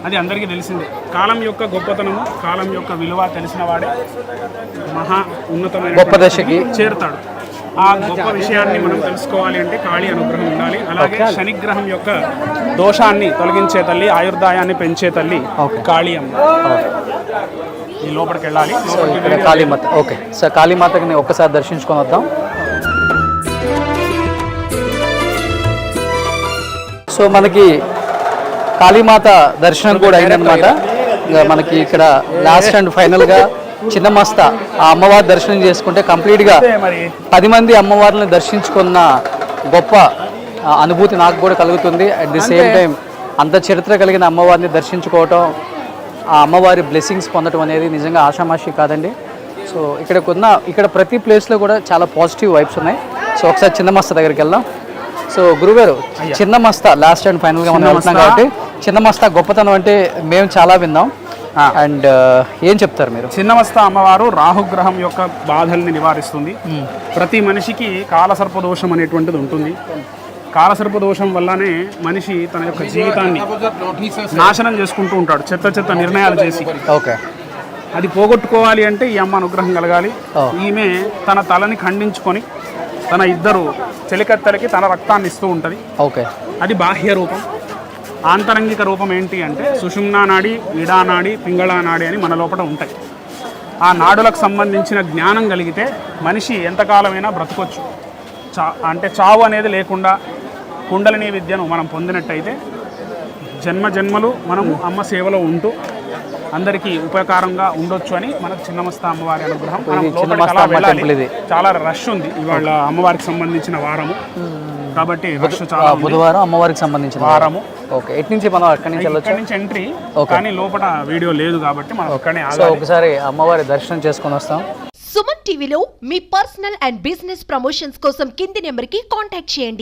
అది అందరికీ తెలిసిందే. కాలం యొక్క గొప్పతనము, కాలం యొక్క విలువ తెలిసిన వాడే మహా ఉన్నతమైన గొప్ప దశకి చేరుతాడు. ఆ గొప్ప విషయాన్ని మనం తెలుసుకోవాలి అంటే కాళీ అనుగ్రహం ఉండాలి. అలాగే శనిగ్రహం యొక్క దోషాన్ని తొలగించే తల్లి, ఆయుర్దాయాన్ని పెంచే తల్లి కాళీ అమ్మ. ఈ లోపలికి వెళ్ళాలి. కాళీమాత. ఓకే, సో కాళీమాతని ఒక్కసారి దర్శించుకొని వద్దాం. సో మనకి కాళీమాత దర్శనం కూడా అయిందనమాట. మనకి ఇక్కడ లాస్ట్ అండ్ ఫైనల్గా చిన్నమస్త ఆ అమ్మవారి దర్శనం చేసుకుంటే కంప్లీట్గా 10 మంది అమ్మవారిని దర్శించుకున్న గొప్ప అనుభూతి నాకు కూడా కలుగుతుంది. అట్ ది సేమ్ టైం అంత చరిత్ర కలిగిన అమ్మవారిని దర్శించుకోవటం, ఆ అమ్మవారి బ్లెస్సింగ్స్ పొందడం అనేది నిజంగా ఆషామాషి కాదండి. సో ఇక్కడ ప్రతి ప్లేస్లో కూడా చాలా పాజిటివ్ వైబ్స్ ఉన్నాయి. సో ఒకసారి చిన్నమస్త దగ్గరికి వెళ్దాం. సో గురుగారు, చిన్నమస్త లాస్ట్ అండ్ ఫైనల్గా మనం వెళ్తున్నాం కాబట్టి చిన్నమస్త గొప్పతనం అంటే మేము చాలా విన్నాం. అండ్ ఏం చెప్తారు మీరు? చిన్నమస్త అమ్మవారు రాహుగ్రహం యొక్క బాధల్ని నివారిస్తుంది. ప్రతి మనిషికి కాలసర్పదోషం అనేటువంటిది ఉంటుంది. కాలసర్పదోషం వల్లనే మనిషి తన యొక్క జీవితాన్ని నాశనం చేసుకుంటూ ఉంటాడు, చెత్త నిర్ణయాలు చేసి. ఓకే, అది పోగొట్టుకోవాలి అంటే ఈ అమ్మ అనుగ్రహం కలగాలి. ఈమె తన తలని ఖండించుకొని తన 2 చెలికత్తెలకి తన రక్తాన్ని ఇస్తూ ఉంటుంది. ఓకే, అది బాహ్య రూపం. ఆంతరంగిక రూపం ఏంటి అంటే సుషుమ్నా నాడి, ఈడా నాడి, పింగళా నాడి అని మన లోపల ఉంటాయి. ఆ నాడులకు సంబంధించిన జ్ఞానం కలిగితే మనిషి ఎంతకాలమైనా బ్రతకొచ్చు. అంటే చావు అనేది లేకుండా కుండలిని విద్యను మనం పొందినట్టయితే జన్మలు మనము అమ్మ సేవలో ఉంటూ అందరికీ ఉపకారంగా ఉండొచ్చు అని మనకు చిన్నమస్త అమ్మవారి అనుగ్రహం. మనం ఇది లోపలికి చిన్నమస్త అలా అమ్మ వెళ్ళాలి. టెంపుల్ ఇది. చాలా రష్ ఉంది ఇవాళ అమ్మవారికి సంబంధించిన వారము కాబట్టి రష్ చాలా ఉంది. బుధవారం అమ్మవారికి సంబంధించిన వారము. ఓకే, ఎటు నుంచి మనం అక్కడి నుంచి వెళ్ళొచ్చు? ఇక్కడి నుంచి ఎంట్రీ, కానీ లోపల వీడియో లేదు కాబట్టి మనం అక్కడనే సో ఆగాలి. ఒకసారి అమ్మవారి దర్శనం చేసుకొని వస్తాం. సుమన్ టీవీలో మీ పర్సనల్ అండ్ బిజినెస్ ప్రమోషన్స్ కోసం కింది నెంబర్కి కాంటాక్ట్ చేయండి.